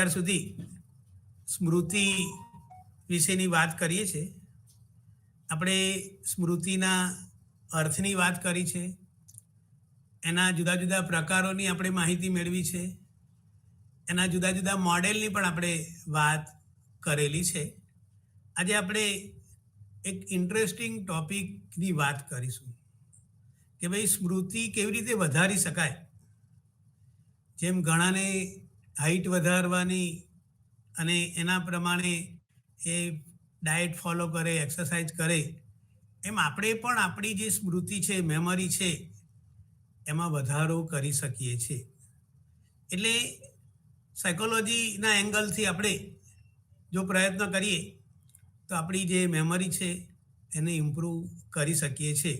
અત્યાર સુધી સ્મૃતિ વિશેની વાત કરીએ છીએ. આપણે સ્મૃતિના અર્થની વાત કરી છે, એના જુદા જુદા પ્રકારોની આપણે માહિતી મેળવી છે, એના જુદા જુદા મોડેલની પણ આપણે વાત કરેલી છે. આજે આપણે એક ઇન્ટરેસ્ટિંગ ટોપિકની વાત કરીશું કે ભાઈ સ્મૃતિ કેવી રીતે વધારી શકાય. જેમ ઘણાને હાઈટ વધારવાની અને એના પ્રમાણે એ ડાયટ ફોલો કરે, એક્સરસાઇઝ કરે, એમ આપણે પણ આપણી જે સ્મૃતિ છે, મેમરી છે, એમાં વધારો કરી શકીએ છીએ. એટલે સાયકોલોજીના એંગલથી આપણે જો પ્રયત્ન કરીએ તો આપણી જે મેમરી છે એને ઇમ્પ્રૂવ કરી શકીએ છીએ.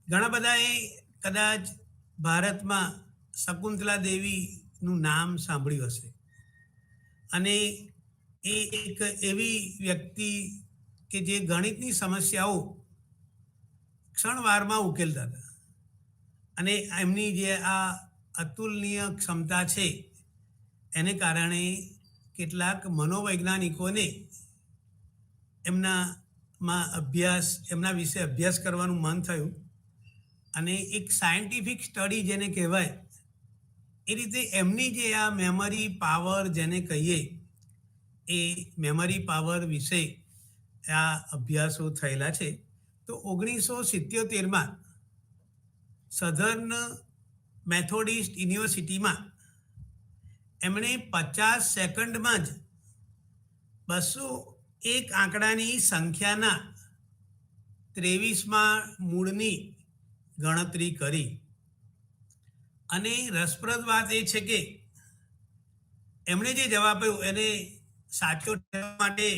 ઘણા બધાએ કદાચ ભારતમાં શકુંતલા દેવીનું નામ સાંભળ્યું હશે, અને એ એક એવી વ્યક્તિ કે જે ગણિતની સમસ્યાઓ ક્ષણવારમાં ઉકેલતા હતા, અને એમની જે આ અતુલનીય ક્ષમતા છે એને કારણે કેટલાક મનોવૈજ્ઞાનિકોને એમના વિશે અભ્યાસ કરવાનું મન થયું, અને એક સાયન્ટિફિક સ્ટડી જેને કહેવાય એ રીતે એમની જે આ મેમરી પાવર જેને કહીએ, એ મેમરી પાવર વિશે આ અભ્યાસો થયેલા છે. તો 1977માં સધર્ન મેથોડિસ્ટ યુનિવર્સિટીમાં એમણે 50 સેકન્ડમાં જ 201 આંકડાની સંખ્યાના 23મા મૂળની ગણતરી કરી. અને રસપ્રદ વાત એ છે કે એમણે જે જવાબ આપ્યો એને સાચો ઠેરવવા માટે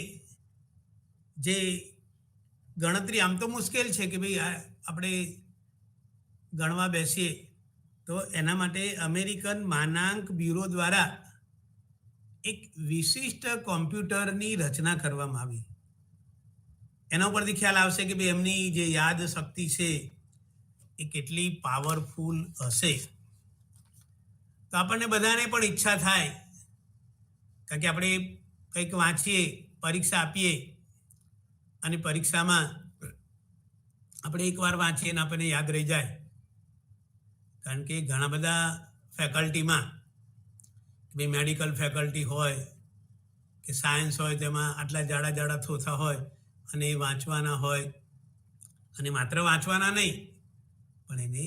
જે ગણતરી, આમ તો મુશ્કેલ છે કે ભાઈ આપણે ગણવા બેસીએ તો એના માટે અમેરિકન માનાંક બ્યુરો દ્વારા એક વિશિષ્ટ કોમ્પ્યુટરની રચના કરવામાં આવી. એના ઉપરથી ખ્યાલ આવશે કે ભાઈ એમની જે યાદ શક્તિ છે એ કેટલી પાવરફુલ હશે. તો આપણને બધાને પણ ઈચ્છા થાય, કારણ કે આપણે કંઈક વાંચીએ, પરીક્ષા આપીએ, અને પરીક્ષામાં આપણે એકવાર વાંચીએ ને આપણને યાદ રહી જાય. કારણ કે ઘણા બધા ફેકલ્ટીમાં, ભાઈ મેડિકલ ફેકલ્ટી હોય કે સાયન્સ હોય, તેમાં આટલા જાડા જાડા થોથા હોય અને એ વાંચવાના હોય, અને માત્ર વાંચવાના નહીં પણ એને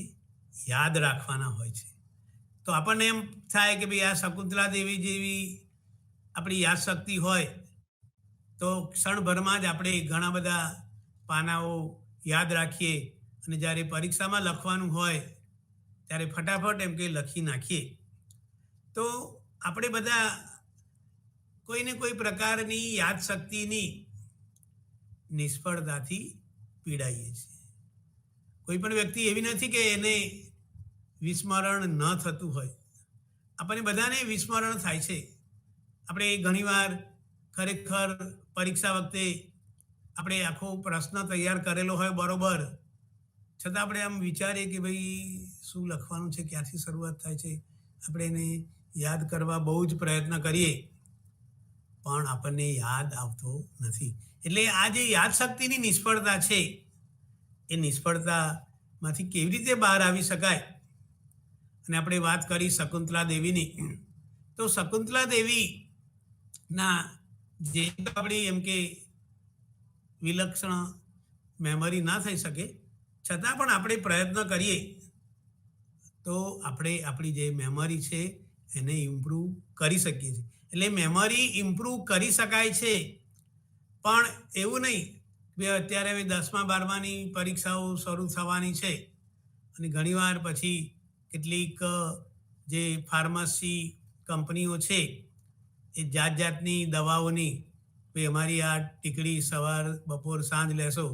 યાદ રાખવાના હોય છે. તો આપણને એમ થાય કે ભાઈ આ શકુંતલા દેવી જેવી આપણી યાદશક્તિ હોય તો ક્ષણભરમાં જ આપણે ઘણા બધા પાનાઓ યાદ રાખીએ, અને જ્યારે પરીક્ષામાં લખવાનું હોય ત્યારે ફટાફટ એમ કે લખી નાખીએ. તો આપણે બધા કોઈને કોઈ પ્રકારની યાદશક્તિની નિષ્ફળતાથી પીડાઈએ છીએ. કોઈ પણ વ્યક્તિ એવી નથી કે એને વિસ્મરણ ન થતું હોય. આપણને બધાને વિસ્મરણ થાય છે. આપણે ઘણીવાર ખરેખર પરીક્ષા વખતે આપણે આખો પ્રશ્ન તૈયાર કરેલો હોય બરોબર, છતાં આપણે આમ વિચારીએ કે ભાઈ શું લખવાનું છે, ક્યાંથી શરૂઆત થાય છે, આપણે એને યાદ કરવા બહુ જ પ્રયત્ન કરીએ પણ આપણને યાદ આવતો નથી. એટલે આ જે યાદશક્તિની નિષ્ફળતા છે, એ નિષ્ફળતામાંથી કેવી રીતે બહાર આવી શકાય. અને આપણે વાત કરી શકુંતલા દેવીની, તો શકુંતલા દેવીના જે આપણી એમ કે વિલક્ષણ મેમરી ના થઈ શકે, છતાં પણ આપણે પ્રયત્ન કરીએ તો આપણે આપણી જે મેમરી છે એને ઇમ્પ્રૂવ કરી શકીએ છીએ. એટલે મેમરી ઇમ્પ્રૂવ કરી શકાય છે, પણ એવું નહીં કે અત્યારે હવે 10મા 12માની પરીક્ષાઓ શરૂ થવાની છે, અને ઘણીવાર પછી કેટલીક જે ફાર્મસી કંપનીઓ છે એ જાત જાતની દવાઓની, ભાઈ અમારી આ ટીકડી સવાર બપોર સાંજ લેશો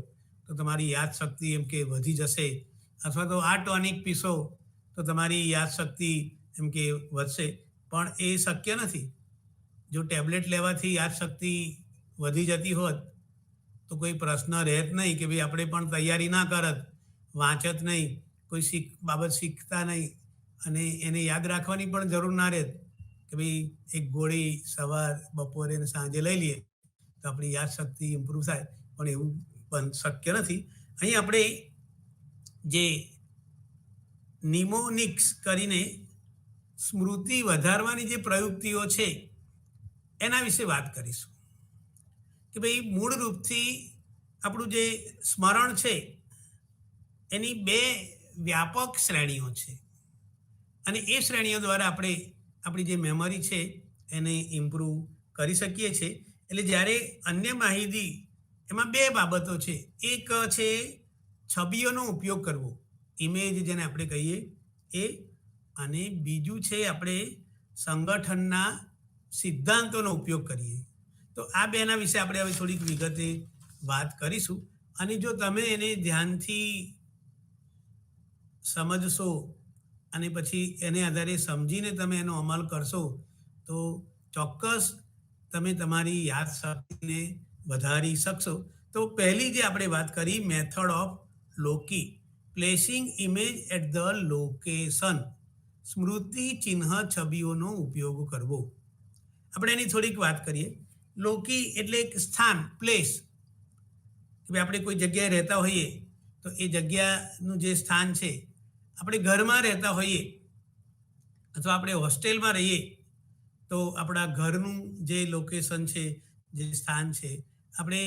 તો તમારી યાદશક્તિ એમ કે વધી જશે, અથવા તો આ ટોનિક પીશો તો તમારી યાદશક્તિ એમ કે વધશે. પણ એ શક્ય નથી. જો ટેબ્લેટ લેવાથી યાદશક્તિ વધી જતી હોત તો કોઈ પ્રશ્ન રહેત નહીં કે ભાઈ આપણે પણ તૈયારી ના કરત, વાંચત નહીં, કોઈ બાબત શીખતા નહીં, અને એને યાદ રાખવાની પણ જરૂર ના રહેત કે કે ભાઈ એક ગોળી સવાર બપોરે અને સાંજે લઈ લઈએ તો આપણી યાદશક્તિ ઇમ્પ્રૂવ થાય, પણ એવું પણ શક્ય નથી. અહીં આપણે જે નિમોનિક્સ કરીને સ્મૃતિ વધારવાની જે પ્રયુક્તિઓ છે એના વિશે વાત કરીશું. કે ભાઈ મૂળ રૂપથી આપણું જે સ્મરણ છે એની બે વ્યાપક શ્રેણીઓ છે, અને એ શ્રેણીઓ દ્વારા આપણે આપણી જે મેમરી છે એને ઇમ્પ્રૂવ કરી શકીએ છીએ. એટલે જ્યારે અન્ય માહિતી, એમાં બે બાબતો છે. એક છે છબીઓનો ઉપયોગ કરવો, ઇમેજ જેને આપણે કહીએ એ, અને બીજું છે આપણે સંગઠનના સિદ્ધાંતોનો ઉપયોગ કરીએ. તો આ બેના વિશે આપણે હવે થોડીક વિગતે વાત કરીશું. અને જો તમે એને ધ્યાનથી સમજશો અને પછી એને આધારે સમજીને તમે એનો અમલ કરશો તો ચોક્કસ તમે તમારી યાદશક્તિને વધારી શકશો. તો પહેલી જે આપણે વાત કરી, method of loci, placing image at the location, સ્મૃતિ ચિહ્ન છબીઓનો ઉપયોગ કરવો. આપણે એની થોડીક વાત કરીએ. લોકી એટલે એક સ્થાન, પ્લેસ. આપણે કોઈ જગ્યાએ રહેતા હોઈએ તો એ જગ્યાનું જે સ્થાન છે, આપણે ઘરમાં રહેતા હોઈએ અથવા આપણે હોસ્ટેલમાં રહીએ તો આપણા ઘરનું જે લોકેશન છે, જે સ્થાન છે, આપણે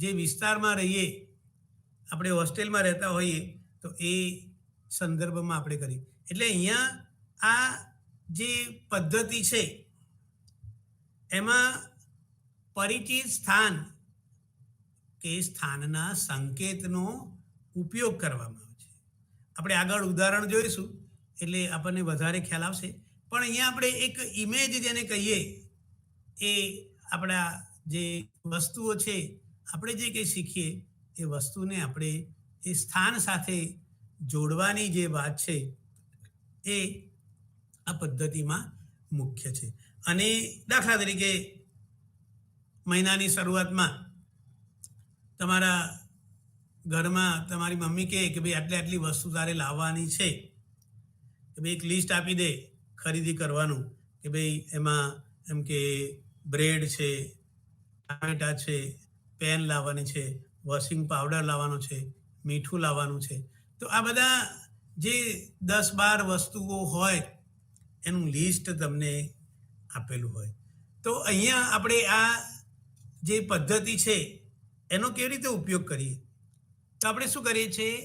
જે વિસ્તારમાં રહીએ, આપણે હોસ્ટેલમાં રહેતા હોઈએ તો એ સંદર્ભમાં આપણે કરીએ. એટલે અહીંયા આ જે પદ્ધતિ છે એમાં પરિચિત સ્થાન કે સ્થાનના સંકેતનો ઉપયોગ કરવામાં આવે છે. આપણે આગળ ઉદાહરણ જોઈશું એટલે આપણને વધારે ખ્યાલ આવશે. પણ અહીંયા આપણે એક ઇમેજ જેને કહીએ, એ આપણા જે વસ્તુઓ છે, આપણે જે કંઈ શીખીએ એ વસ્તુને આપણે એ સ્થાન સાથે જોડવાની જે વાત છે એ આ પદ્ધતિમાં મુખ્ય છે. અને દાખલા તરીકે મહિનાની શરૂઆતમાં તમારા ઘરમાં તમારી મમ્મી કહે કે ભાઈ આટલી વસ્તુ તારે લાવવાની છે, કે ભાઈ એક લિસ્ટ આપી દે ખરીદી કરવાનું, કે ભાઈ એમાં એમ કે બ્રેડ છે, ટામેટા છે, પેન લાવવાની છે, વોશિંગ પાવડર લાવવાનો છે, મીઠું લાવવાનું છે. તો આ બધા જે 10-12 વસ્તુઓ હોય એનું લિસ્ટ તમને આપેલું હોય. તો અહીંયા આપણે આ જે પદ્ધતિ છે એનો કેવી રીતે ઉપયોગ કરીએ? તો આપણે શું કરીએ છીએ,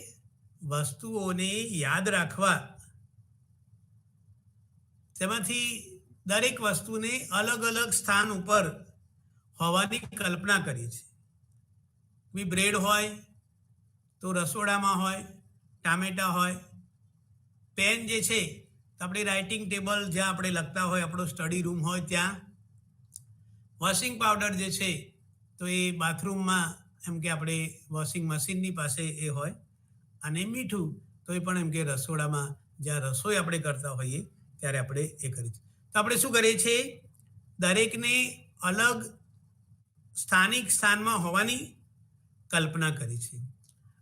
વસ્તુઓને યાદ રાખવા, તેમાંથી દરેક વસ્તુને અલગ અલગ સ્થાન ઉપર હોવાની કલ્પના કરીએ છીએ. બી બ્રેડ હોય તો રસોડામાં હોય, ટામેટા હોય, પેન જે છે તો આપણે રાઇટિંગ ટેબલ જ્યાં આપણે લખતા હોય, આપણો સ્ટડી રૂમ હોય ત્યાં, વોશિંગ પાવડર જે છે તો એ બાથરૂમમાં એમ કે આપણે વોશિંગ મશીનની પાસે એ હોય, અને મીઠું તો એ પણ એમ કે રસોડામાં જ્યાં રસોઈ આપણે કરતા હોઈએ ત્યારે આપણે એ કરીએ છીએ. તો આપણે શું કરીએ છીએ, દરેકને અલગ સ્થાનિક સ્થાનમાં હોવાની કલ્પના કરી છે.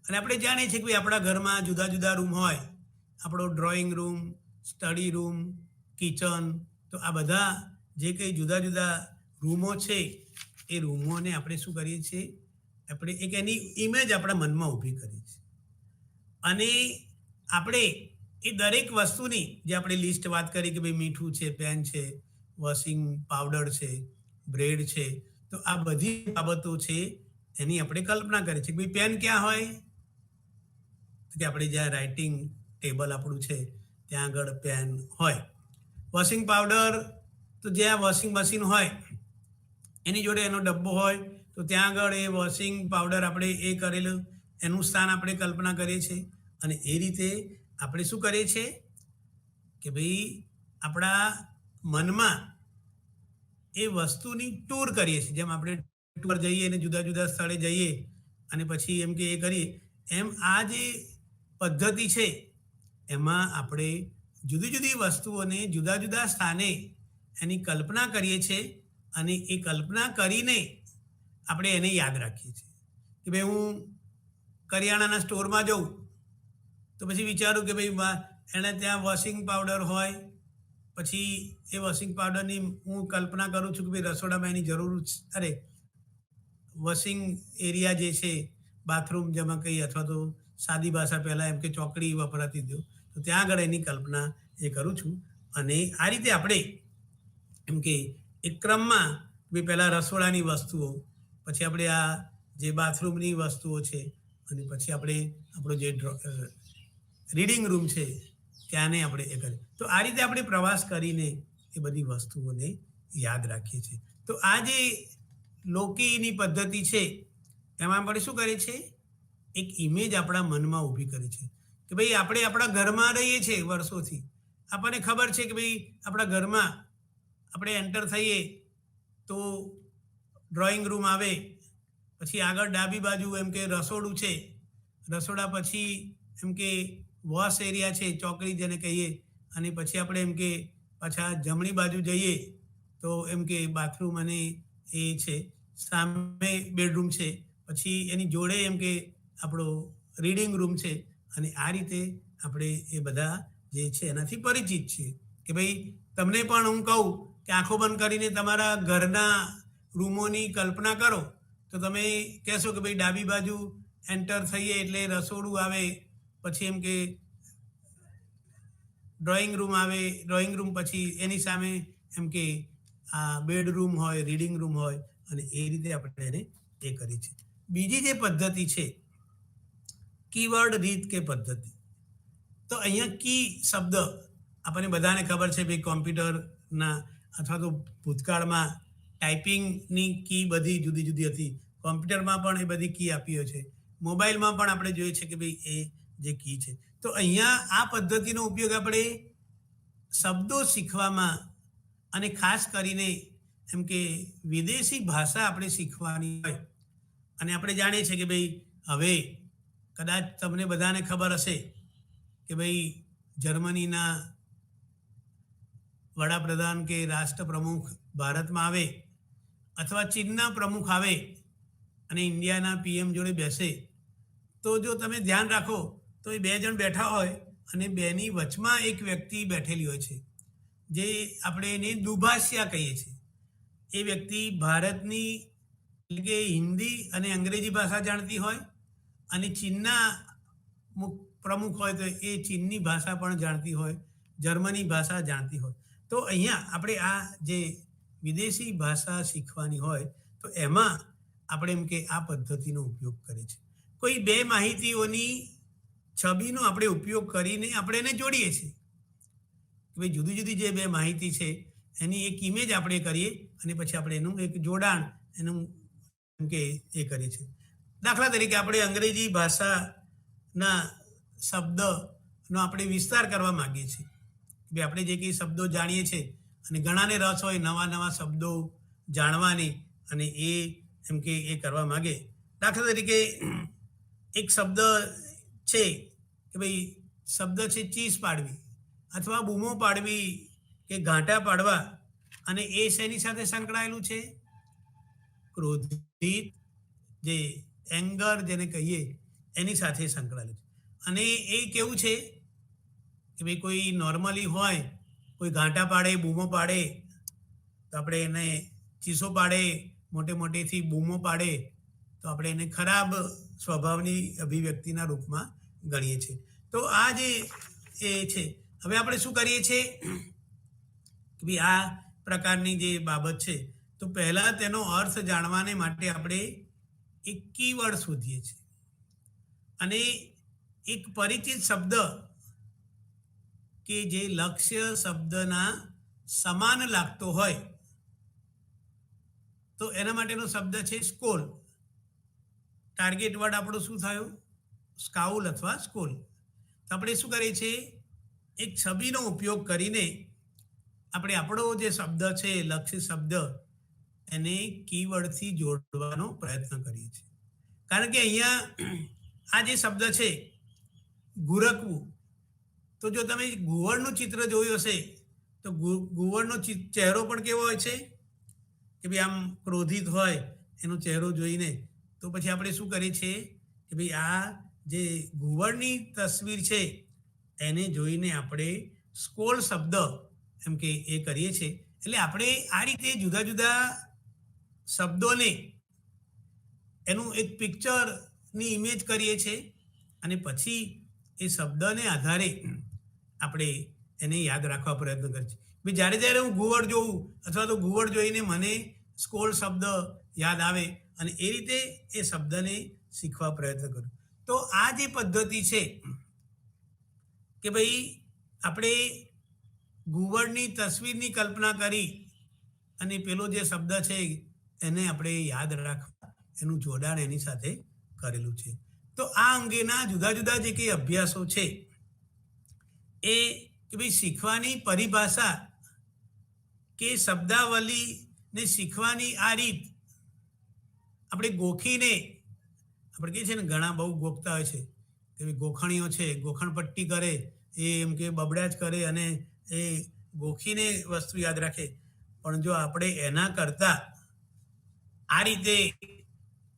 અને આપણે જાણીએ છીએ કે આપણા ઘરમાં જુદા જુદા રૂમ હોય, આપણો drawing room, study room, kitchen, તો આ બધા જે કંઈ જુદા જુદા રૂમો છે એ રૂમોને આપણે શું કરીએ છીએ, આપણે એક એની ઇમેજ આપણા મનમાં ઊભી કરીએ છીએ. અને આપણે એ દરેક વસ્તુની જે આપણે લિસ્ટ વાત કરી કે ભાઈ મીઠું છે, પેન છે, વોશિંગ પાવડર છે, બ્રેડ છે, તો આ બધી બાબતો છે એની આપણે કલ્પના કરીએ છીએ. ભાઈ પેન ક્યાં હોય, કે આપણે જ્યાં રાઇટિંગ ટેબલ આપણું છે ત્યાં આગળ પેન હોય. વોશિંગ પાવડર તો જ્યાં વોશિંગ મશીન હોય એની જોડે એનો ડબ્બો હોય તો ત્યાં આગળ એ વોશિંગ પાવડર આપણે એ કરેલું એનું સ્થાન આપણે કલ્પના કરીએ છીએ. અને એ રીતે આપણે શું કરીએ છીએ કે ભાઈ આપણા મનમાં એ વસ્તુની ટૂર કરીએ છીએ. જેમ આપણે ટૂર જઈએ અને જુદા જુદા સ્થળે જઈએ અને પછી એમ કે એ કરીએ, એમ આ જે પદ્ધતિ છે એમાં આપણે જુદી જુદી વસ્તુઓને જુદા જુદા સ્થાને એની કલ્પના કરીએ છીએ, અને એ કલ્પના કરીને આપણે એને યાદ રાખીએ છીએ. કે ભાઈ હું કરિયાણાના સ્ટોરમાં જાઉં તો પછી વિચારું કે ભાઈ એને ત્યાં વોશિંગ પાવડર હોય, પછી એ વોશિંગ પાવડરની હું કલ્પના કરું છું કે ભાઈ રસોડામાં એની જરૂર વોશિંગ એરિયા જે છે, બાથરૂમ જેમાં કહીએ, અથવા તો સાદી ભાષા પહેલાં એમ કે ચોકડી વપરાતી દો, તો ત્યાં આગળ એની કલ્પના એ કરું છું. અને આ રીતે આપણે એમ કે એક ક્રમમાં ભાઈ પહેલાં રસોડાની વસ્તુઓ, પછી આપણે આ જે બાથરૂમની વસ્તુઓ છે, અને પછી આપણે આપણો જે રીડિંગ રૂમ છે ત્યાંને આપણે એ કરીએ. તો આ રીતે આપણે પ્રવાસ કરીને એ બધી વસ્તુઓને યાદ રાખીએ છીએ. તો આ જે લોકીની પદ્ધતિ છે એમાં આપણે શું કરીએ છીએ, એક ઇમેજ આપણા મનમાં ઊભી કરી છે કે ભાઈ આપણે આપણા ઘરમાં રહીએ છીએ વર્ષોથી, આપણને ખબર છે કે ભાઈ આપણા ઘરમાં આપણે એન્ટર થઈએ તો ડ્રોઈંગ રૂમ આવે, પછી આગળ ડાબી બાજુ એમ કે રસોડું છે, રસોડા પછી એમ કે વોશ એરિયા છે, ચોકડી જેને કહીએ, અને પછી આપણે એમ કે પાછા જમણી બાજુ જઈએ તો એમ કે બાથરૂમ અને એ છે, સામે બેડરૂમ છે, પછી એની જોડે એમ કે આપણો રીડિંગ રૂમ છે. અને આ રીતે આપણે એ બધા જે છે એનાથી પરિચિત છીએ કે ભાઈ તમને પણ હું કહું કે આંખો બંધ કરીને તમારા ઘરના રૂમોની કલ્પના કરો તો તમે કહેશો કે ભાઈ ડાબી બાજુ એન્ટર થઈએ એટલે રસોડું આવે, પછી એમ કે ડ્રોઈંગ રૂમ આવે, ડ્રોઈંગ રૂમ પછી એની સામે એમ કે આ બેડરૂમ હોય, રીડિંગ રૂમ હોય, અને એ રીતે આપણે એને એ કરી છે. બીજી જે પદ્ધતિ છે કીવર્ડ રીત કે પદ્ધતિ, તો અહીંયા કી શબ્દ આપણને બધાને ખબર છે ભાઈ કોમ્પ્યુટરના અથવા તો ભૂતકાળમાં ટાઈપિંગની કી બધી જુદી જુદી હતી, કોમ્પ્યુટરમાં પણ એ બધી કી આપી હોય છે, મોબાઈલમાં પણ આપણે જોઈએ છે કે ભાઈ એ જે કી છે. તો અહીંયા આ પદ્ધતિનો ઉપયોગ આપણે શબ્દો શીખવામાં અને ખાસ કરીને એમ કે વિદેશી ભાષા આપણે શીખવાની હોય, અને આપણે જાણીએ છીએ કે ભાઈ હવે કદાચ તમને બધાને ખબર હશે કે ભાઈ જર્મનીના વડાપ્રધાન કે રાષ્ટ્રપ્રમુખ ભારતમાં આવે, અથવા ચીનના પ્રમુખ આવે અને ઇન્ડિયાના પીએમ જોડે બેસે, તો જો તમે ધ્યાન રાખો તો એ 2 જણ બેઠા હોય અને બેની વચમાં એક વ્યક્તિ બેઠેલી હોય છે, જે આપણે એને દુભાષિયા કહીએ છીએ. એ વ્યક્તિ ભારતની એટલે કે હિન્દી અને અંગ્રેજી ભાષા જાણતી હોય, અને ચીનના પ્રમુખ હોય તો એ ચીનની ભાષા પણ જાણતી હોય, જર્મની ભાષા જાણતી હોય. તો અહીંયા આપણે આ જે વિદેશી ભાષા શીખવાની હોય તો એમાં આપણે એમ કે આ પદ્ધતિનો ઉપયોગ કરીએ છીએ. કોઈ 2 માહિતીઓની છબીનો આપણે ઉપયોગ કરીને આપણે એને જોડીએ છીએ. ભાઈ જુદી જુદી જે 2 માહિતી છે એની એક ઇમેજ આપણે કરીએ અને પછી આપણે એનું એક જોડાણ એનું એમ કે એ કરીએ છીએ. દાખલા તરીકે આપણે અંગ્રેજી ભાષાના શબ્દનો આપણે વિસ્તાર કરવા માગીએ છીએ. ભાઈ આપણે જે કંઈ શબ્દો જાણીએ છીએ, અને ઘણાને રસ હોય નવા નવા શબ્દો જાણવાની, અને એ એમ કે એ કરવા માગે. દાખલા તરીકે એક શબ્દ છે કે ભાઈ શબ્દ છે ચીસ પાડવી, અથવા બૂમો પાડવી કે ઘાંટા પાડવા, અને એ શેની સાથે સંકળાયેલું છે? ક્રોધિત, જે એંગર જેને કહીએ એની સાથે સંકળાયેલું છે. અને એ કેવું છે કે ભાઈ કોઈ નોર્મલી હોય, કોઈ ઘાંટા પાડે, બૂમો પાડે, તો આપણે એને ચીસો પાડે, મોટે મોટેથી બૂમો પાડે, તો આપણે એને ખરાબ સ્વભાવની અભિવ્યક્તિના રૂપમાં ગણીએ છીએ. તો આ જે એ છે, હવે આપણે શું કરીએ છીએ કે ભાઈ આ પ્રકારની જે બાબત છે, તો પહેલાં તેનો અર્થ જાણવાને માટે આપણે એક કીવર્ડ શોધીએ છીએ, અને એક પરિચિત શબ્દ કે જે લક્ષ્ય શબ્દના સમાન લાગતો હોય, તો એના માટેનો શબ્દ છે સ્કોલ. ટાર્ગેટ વર્ડ આપણો શું થયો? સ્કાઉલ અથવા સ્કોલ. તો આપણે શું કરીએ છીએ, એક છબીનો ઉપયોગ કરીને આપણે આપણો જે શબ્દ છે, લક્ષ્ય શબ્દ, એને કીવર્ડથી જોડવાનો પ્રયત્ન કરીએ છીએ. કારણ કે અહીંયા આ જે શબ્દ છે ગુરકવું, તો જો તમે ઘુવડનું ચિત્ર જોયું હશે તો ઘુવડનો ચહેરો પણ કેવો હોય છે કે ભાઈ આમ ક્રોધિત હોય એનો ચહેરો જોઈને. તો પછી આપણે શું કરીએ છીએ કે ભાઈ આ જે ઘુવડની તસવીર છે એને જોઈને આપણે સ્કોલ શબ્દ એમ કે એ કરીએ છીએ. એટલે આપણે આ રીતે જુદા જુદા શબ્દોને એનું એક પિક્ચરની ઇમેજ કરીએ છીએ અને પછી એ શબ્દને આધારે આપણે એને યાદ રાખવા પ્રયત્ન કરીએ છીએ. ભાઈ જ્યારે જ્યારે હું ઘુવડ જોઉં અથવા તો ઘુવડ જોઈને મને સ્કોલ શબ્દ યાદ આવે અને એ રીતે એ શબ્દને શીખવા પ્રયત્ન કરું. તો આ જે પદ્ધતિ છે કે ભાઈ આપણે ઘુવડની તસવીરની કલ્પના કરી અને પેલો જે શબ્દ છે એને આપણે યાદ રાખવા એનું જોડાણ એની સાથે કરેલું છે. તો આ અંગેના જુદા જુદા જે કંઈ અભ્યાસો છે એ કે ભાઈ શીખવાની પરિભાષા કે શબ્દાવલીને શીખવાની આ રીત આપણે ગોખીને આપણે કહીએ છીએ ને ઘણા બહુ ગોખતા હોય છે કે ભાઈ ગોખણીઓ છે ગોખણ પટ્ટી કરે એ એમ કે બબડા જ કરે અને એ ગોખીને વસ્તુ યાદ રાખે. પણ જો આપણે એના કરતાં આ રીતે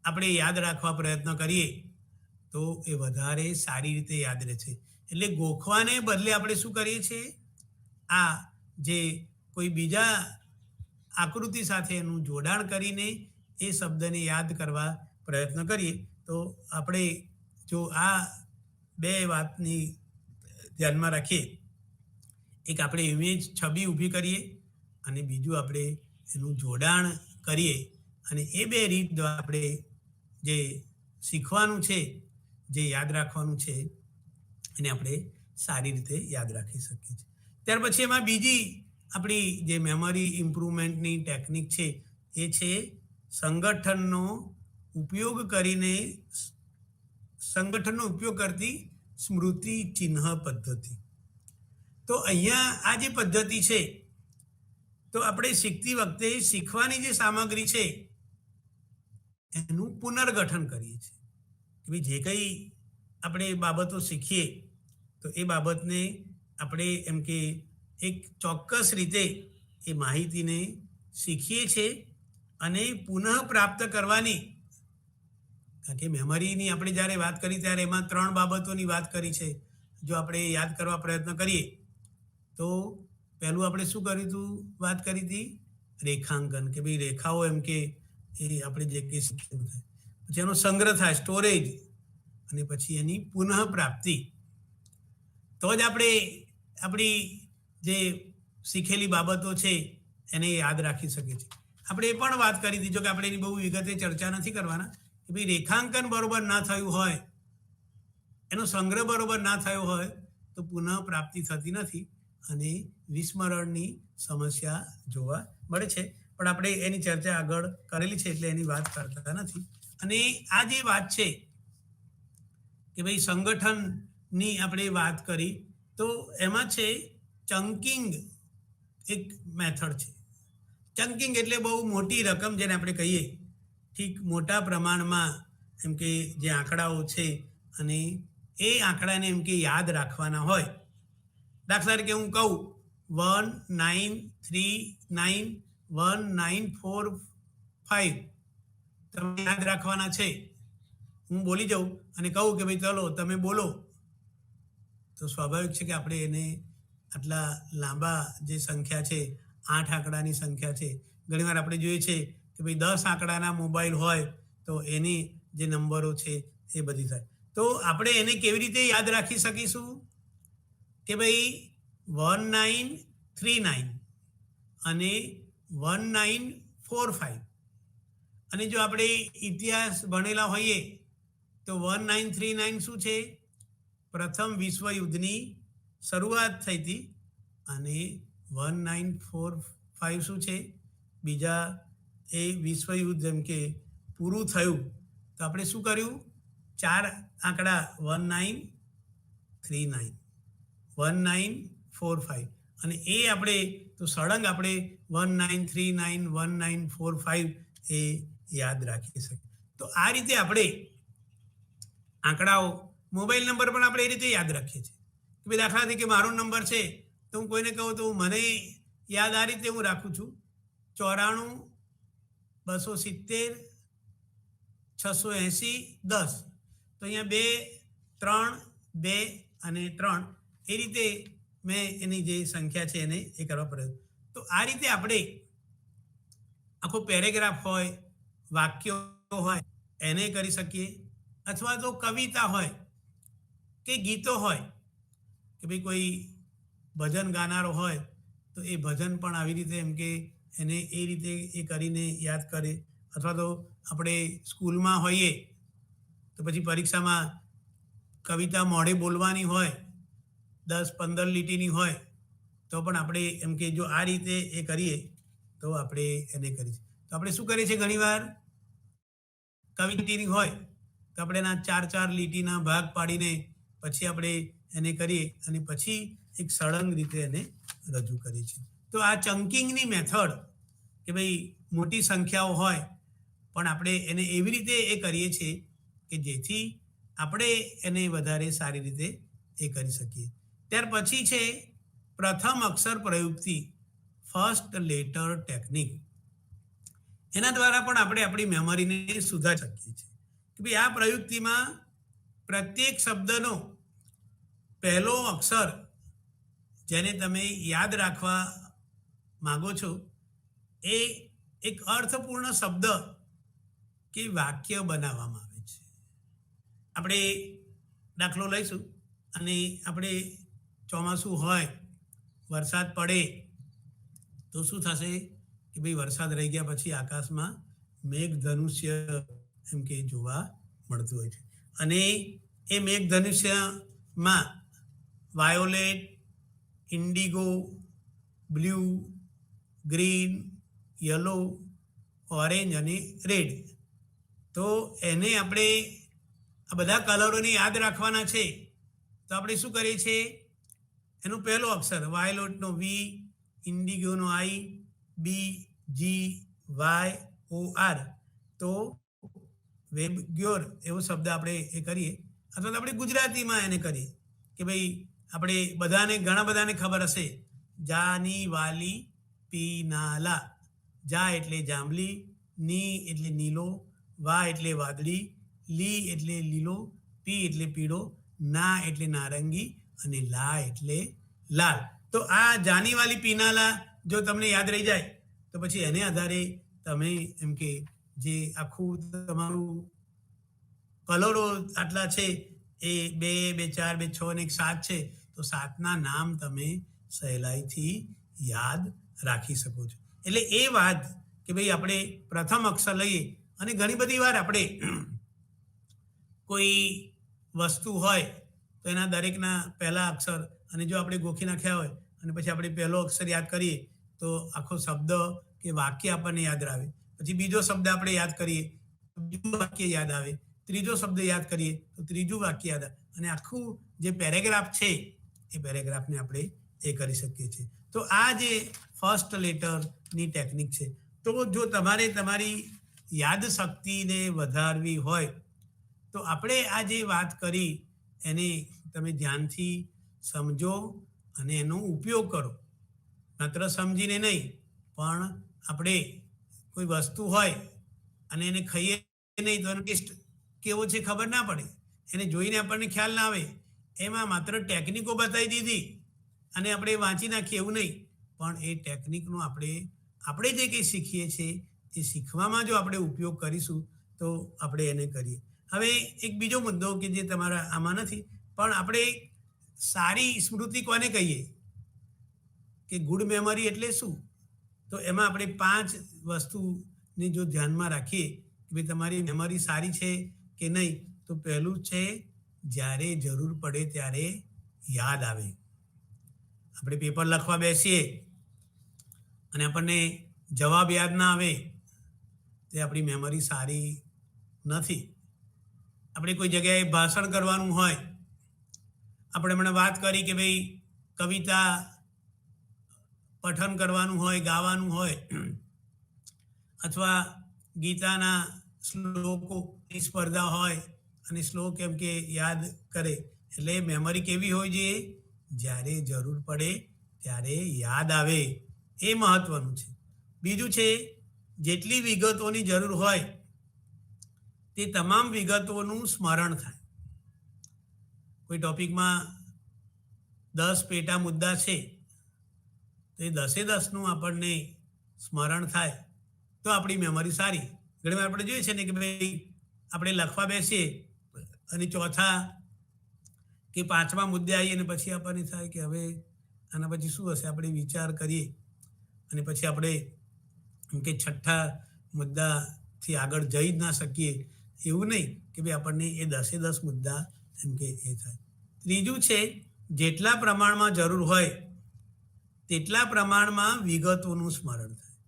આપણે યાદ રાખવા પ્રયત્ન કરીએ તો એ વધારે સારી રીતે યાદ રહે છે. એટલે ગોખવાને બદલે આપણે શું કરીએ છીએ, આ જે કોઈ બીજા આકૃતિ સાથે એનું જોડાણ કરીને એ શબ્દને યાદ કરવા પ્રયત્ન કરીએ. તો આપણે જો આ બે વાતની ધ્યાનમાં રાખીએ, એક આપણે ઇમેજ છબી ઊભી કરીએ અને બીજું આપણે એનું જોડાણ કરીએ અને એ બે રીત દ્વારા આપણે જે શીખવાનું છે, જે યાદ રાખવાનું છે એને આપણે સારી રીતે યાદ રાખી શકીએ છીએ. ત્યાર પછી એમાં બીજી આપણી જે મેમરી ઇમ્પ્રુવમેન્ટની ટેકનિક છે એ છે સંગઠનનો ઉપયોગ કરતી સ્મૃતિ ચિહ્ન પદ્ધતિ. તો અહીંયા આ જે પદ્ધતિ છે તો આપણે શીખતી વખતે શીખવાની જે સામગ્રી છે એનું પુનર્ગઠન કરીએ છીએ કે ભાઈ જે કંઈ આપણે બાબતો શીખીએ તો એ બાબતને આપણે એમ કે એક ચોક્કસ રીતે એ માહિતીને શીખીએ છીએ અને પુનઃ પ્રાપ્ત કરવાની, કારણ કે મેમરીની આપણે જ્યારે વાત કરી ત્યારે એમાં 3 બાબતોની વાત કરી છે. જો આપણે યાદ કરવા પ્રયત્ન કરીએ તો પહેલું આપણે શું કર્યું હતું, વાત કરી હતી રેખાંકન, કે ભાઈ રેખાઓ એમ કે એ આપણે જે કંઈ શીખેલું થાય પછી એનો સંગ્રહ થાય, સ્ટોરેજ, અને પછી એની પુનઃ પ્રાપ્તિ. તો જ આપણે આપણી જે શીખેલી બાબતો છે એને યાદ રાખી શકીએ છીએ. આપણે એ પણ વાત કરી હતી, જો કે આપણે એની બહુ વિગતે ચર્ચા નથી કરવાના, કે ભાઈ રેખાંકન બરોબર ના થયું હોય, એનો સંગ્રહ બરોબર ના થયો હોય તો પુનઃ પ્રાપ્તિ થતી નથી અને વિસ્મરણની સમસ્યા જોવા મળે છે. પણ આપણે એની ચર્ચા આગળ કરેલી છે એટલે એની વાત કરતા નથી. અને આ જે વાત છે કે ભાઈ સંગઠનની આપણે વાત કરી તો એમાં છે ચંકિંગ એક મેથડ છે. ચંકિંગ એટલે બહુ મોટી રકમ જેને આપણે કહીએ, ઠીક મોટા પ્રમાણમાં એમ કે જે આંકડાઓ છે અને એ આંકડાને એમ કે યાદ રાખવાના હોય. દાખલા તરીકે હું કહું 19391945 તમે યાદ રાખવાના છે. હું બોલી જાઉં અને કહું કે ભાઈ ચલો તમે બોલો, તો સ્વાભાવિક છે કે આપણે એને આટલા લાંબા જે સંખ્યા છે, 8 આંકડાની સંખ્યા છે, ઘણીવાર આપણે જોઈએ છે કે ભાઈ 10 આંકડાના મોબાઈલ હોય તો એની જે નંબરો છે એ બધી થાય. તો આપણે એને કેવી રીતે યાદ રાખી શકીશું કે ભાઈ 1939 અને 1945, અને જો આપણે ઇતિહાસ ભણેલા હોઈએ તો 1939 શું છે, પ્રથમ વિશ્વયુદ્ધની શરૂઆત થઈ હતી, અને 1945 શું છે, બીજા એ વિશ્વયુદ્ધ એમ કે પૂરું થયું. તો આપણે શું કર્યું, 4 આંકડા 1939 1945 અને એ આપણે તો સળંગ આપણે 1939 1945 એ યાદ રાખી શકીએ. તો આ રીતે આપણે આંકડાઓ, મોબાઈલ નંબર પણ આપણે એ રીતે યાદ રાખીએ છીએ કે ભાઈ દાખલા તરીકે મારો નંબર છે તો હું કોઈને કહું તો મને યાદ આ રીતે હું રાખું છું 94 270 680 10. તો અહીંયા 2 3 2 અને 3 એ રીતે મેં એની જે સંખ્યા છે એને એ કરવા પડે. તો આ રીતે આપણે આખો પેરેગ્રાફ હોય, વાક્યો હોય, એને કરી શકીએ, અથવા તો કવિતા હોય કે ગીતો હોય, કે ભાઈ કોઈ ભજન ગાનારો હોય તો એ ભજન પણ આવી રીતે એમ કે એને એ રીતે એ કરીને યાદ કરે, અથવા તો આપણે સ્કૂલમાં હોઈએ તો પછી પરીક્ષામાં કવિતા મોઢે બોલવાની હોય, 10-15 લીટીની હોય, તો પણ આપણે એમ કે જો આ રીતે એ કરીએ તો આપણે એને કરીએ. તો આપણે શું કરીએ છીએ, ઘણીવાર કવિતાની હોય તો આપણે એના 4-4 લીટીના ભાગ પાડીને પછી આપણે એને કરીએ અને પછી એક સળંગ રીતે એને રજૂ કરીએ છીએ. તો આ ચંકિંગની મેથડ, કે ભાઈ મોટી સંખ્યાઓ હોય પણ આપણે એને એવી રીતે એ કરીએ છીએ કે જેથી આપણે એને વધારે સારી રીતે એ કરી શકીએ. ત્યાર પછી છે પ્રથમ અક્ષર પ્રયુક્તિ, ફર્સ્ટ લેટર ટેકનિક. એના દ્વારા પણ આપણે આપણી મેમરીને સુધારી શકીએ છીએ કે ભાઈ આ પ્રયુક્તિમાં પ્રત્યેક શબ્દનો પહેલો અક્ષર જેને તમે યાદ રાખવા માગો છો એ એક અર્થપૂર્ણ શબ્દ કે વાક્ય બનાવવામાં આવે છે. આપણે દાખલો લઈશું અને આપણે ચોમાસું હોય, વરસાદ પડે તો શું થશે કે ભાઈ વરસાદ રહી ગયા પછી આકાશમાં મેઘધનુષ્ય એમ કે જોવા મળતું હોય છે. અને એ મેઘધનુષ્યમાં violet, indigo, blue, green, yellow, orange અને રેડ. તો એને આપણે આ બધા કલરોને યાદ રાખવાના છે. તો આપણે શું કરીએ છીએ, એનો પહેલો અક્ષર વાયોલેટનો વી, ઇન્ડિગોનો આઈ, બી, જી, વાય, ઓ, આર. તો વેબગ્યોર એવો શબ્દ આપણે એ કરીએ, અથવા તો આપણે ગુજરાતીમાં એને કરીએ કે ભાઈ આપણે બધાને ઘણા બધાને ખબર હશે, જાની વાલી પીનાલા. જા એટલે જાંબલી, ની એટલે નીલો, વા એટલે વાદળી, લી એટલે લીલો, પી એટલે પીળો, ના એટલે નારંગી અને લા એટલે લાલ. તો આ જાની વાલી પીનાલા જો તમને યાદ રહી જાય તો પછી એને આધારે તમે એમ કે જે આખું તમારું કલરો આટલા છે એ 2, 2, 4, 2, 6 અને 7 છે, તો 7ના નામ તમે સહેલાઈથી યાદ રાખી શકો છો. એટલે એ વાત કે ભાઈ આપણે પ્રથમ અક્ષર લઈએ અને ઘણી બધી વાર આપણે કોઈ વસ્તુ હોય તો એના દરેકના પહેલા અક્ષર, અને જો આપણે ગોખી નાખ્યા હોય અને પછી આપણે પહેલો અક્ષર યાદ કરીએ તો આખો શબ્દ કે વાક્ય આપણને યાદ આવે. પછી બીજો શબ્દ આપણે યાદ કરીએ તો બીજું વાક્ય યાદ આવે, ત્રીજો શબ્દ યાદ કરીએ તો ત્રીજું વાક્ય યાદ આવે, અને આખું જે પેરેગ્રાફ છે એ પેરેગ્રાફને આપણે એ કરી શકીએ છીએ. તો આ જે ફર્સ્ટ લેટરની ટેકનિક છે. તો જો તમારે તમારી યાદ શક્તિને વધારવી હોય તો આપણે આ જે વાત કરી એને તમે ધ્યાનથી સમજો અને એનો ઉપયોગ કરો. માત્ર સમજીને નહીં, પણ આપણે કોઈ વસ્તુ હોય અને એને ખાઈએ નહીં તો એનો ટેસ્ટ કેવો છે ખબર ના પડે, એને જોઈને આપણને ખ્યાલ ના આવે. એમાં માત્ર ટેકનિકો બતાવી દીધી અને આપણે વાંચી નાખીએ એવું નહીં, પણ એ ટેકનિકનો આપણે જે કંઈ શીખીએ છીએ એ શીખવામાં જો આપણે ઉપયોગ કરીશું તો આપણે એને કરીએ. હવે એક બીજો મુદ્દો કે જે તમારા આમાં નથી, પણ આપણે સારી સ્મૃતિ કોને કહીએ, કે ગુડ મેમરી એટલે શું? તો એમાં આપણે 5 વસ્તુને જો ધ્યાનમાં રાખીએ કે ભાઈ તમારી મેમરી સારી છે કે નહીં, તો પહેલું છે જ્યારે જરૂર પડે ત્યારે યાદ આવે. આપણે પેપર લખવા બેસીએ અને આપણને જવાબ યાદ ના આવે તે આપણી મેમરી સારી નથી. આપણે કોઈ જગ્યાએ ભાષણ કરવાનું હોય, આપણે હમણાં વાત કરી કે ભાઈ કવિતા પઠન કરવાનું હોય, ગાવાનું હોય, અથવા ગીતાના શ્લોકોની સ્પર્ધા હોય અને શ્લોક એમ કે યાદ કરે, એટલે મેમરી કેવી હોય જોઈએ, જ્યારે જરૂર પડે ત્યારે યાદ આવે. એ મહત્વનું છે. બીજું છે જેટલી વિગતોની જરૂર હોય તે તમામ વિગતોનું સ્મરણ થાય. કોઈ ટોપિકમાં 10 પેટા મુદ્દા છે તો એ 10 આપણને સ્મરણ થાય તો આપણી મેમરી સારી. ઘણીવાર આપણે જોઈએ છે ને કે ભાઈ આપણે લખવા બેસીએ અને ચોથા કે પાંચમા મુદ્દે આવીએ અને પછી આપણને થાય કે હવે આના પછી શું હશે, આપણે વિચાર કરીએ અને પછી આપણે એમ કે છઠ્ઠા મુદ્દાથી આગળ જઈ જ ના શકીએ. એવું નહીં કે ભાઈ આપણને એ 10 મુદ્દા એમ કે એ થાય. ત્રીજું છે, જેટલા પ્રમાણમાં જરૂર હોય તેટલા પ્રમાણમાં વિગતોનું સ્મરણ થાય.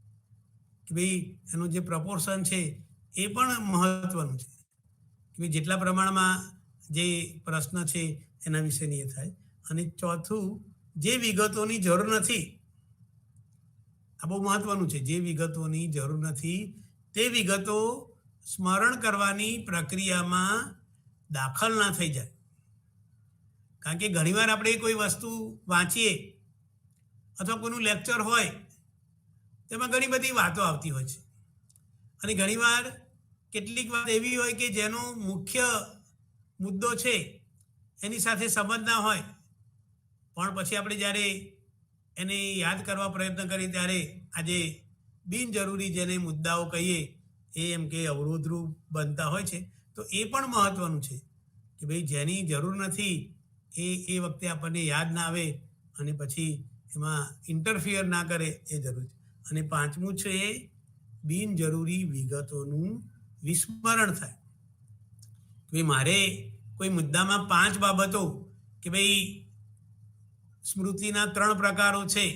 કે ભાઈ એનું જે પ્રપોર્શન છે એ પણ મહત્વનું છે કે ભાઈ જેટલા પ્રમાણમાં જે પ્રશ્ન છે એના વિશેની એ થાય. અને ચોથું, જે વિગતોની જરૂર નથી, આ બહુ મહત્વનું છે, જે વિગતોની જરૂર નથી તે વિગતો સ્મરણ કરવાની પ્રક્રિયામાં દાખલ ના થઈ જાય. કારણ કે ઘણીવાર આપણે કોઈ વસ્તુ વાંચીએ અથવા કોઈનું લેક્ચર હોય તેમાં ઘણી બધી વાતો આવતી હોય છે અને ઘણીવાર કેટલીક વાત એવી હોય કે જેનો મુખ્ય મુદ્દો છે એની સાથે સંબંધ ના હોય, પણ પછી આપણે જ્યારે એને યાદ કરવા પ્રયત્ન કરીએ ત્યારે આજે બિનજરૂરી જેને મુદ્દાઓ કહીએ એ એમ કે અવરોધરૂપ બનતા હોય છે. તો એ પણ મહત્વનું છે કે ભાઈ જેની જરૂર નથી એ વખતે આપણને યાદ ના આવે અને પછી એમાં ઇન્ટરફિયર ના કરે એ જરૂર છે. અને પાંચમું છે, બિનજરૂરી વિગતોનું વિસ્મરણ થાય. ભાઈ મારે કોઈ મુદ્દામાં 5 બાબતો કે ભાઈ સ્મૃતિના 3 પ્રકારો છે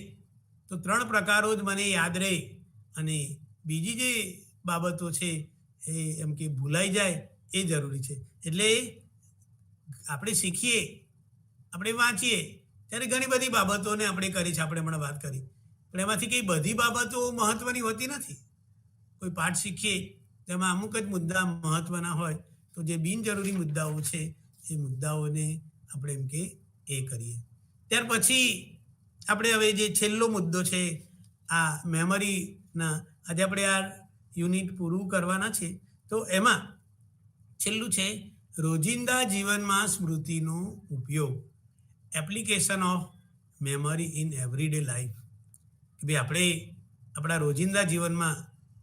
તો 3 પ્રકારો જ મને યાદ રહે અને બીજી જે બાબતો છે એ એમ કે ભૂલાઈ જાય એ જરૂરી છે. એટલે આપણે શીખીએ, આપણે વાંચીએ ત્યારે ઘણી બધી બાબતોને આપણે કરી છે, આપણે હમણાં વાત કરી, પણ એમાંથી કંઈ બધી બાબતો મહત્વની હોતી નથી. કોઈ પાઠ શીખીએ તેમાં અમુક જ મુદ્દા મહત્વના હોય તો જે બિનજરૂરી મુદ્દાઓ છે એ મુદ્દાઓને આપણે એમ કે એ કરીએ. ત્યાર પછી આપણે હવે જે છેલ્લો મુદ્દો છે આ મેમરીના, આજે આપણે આ યુનિટ પૂરું કરવાના છે તો એમાં છેલ્લું છે રોજિંદા જીવનમાં સ્મૃતિનો ઉપયોગ, application of memory in every day life. કે ભાઈ આપણે આપણા રોજિંદા જીવનમાં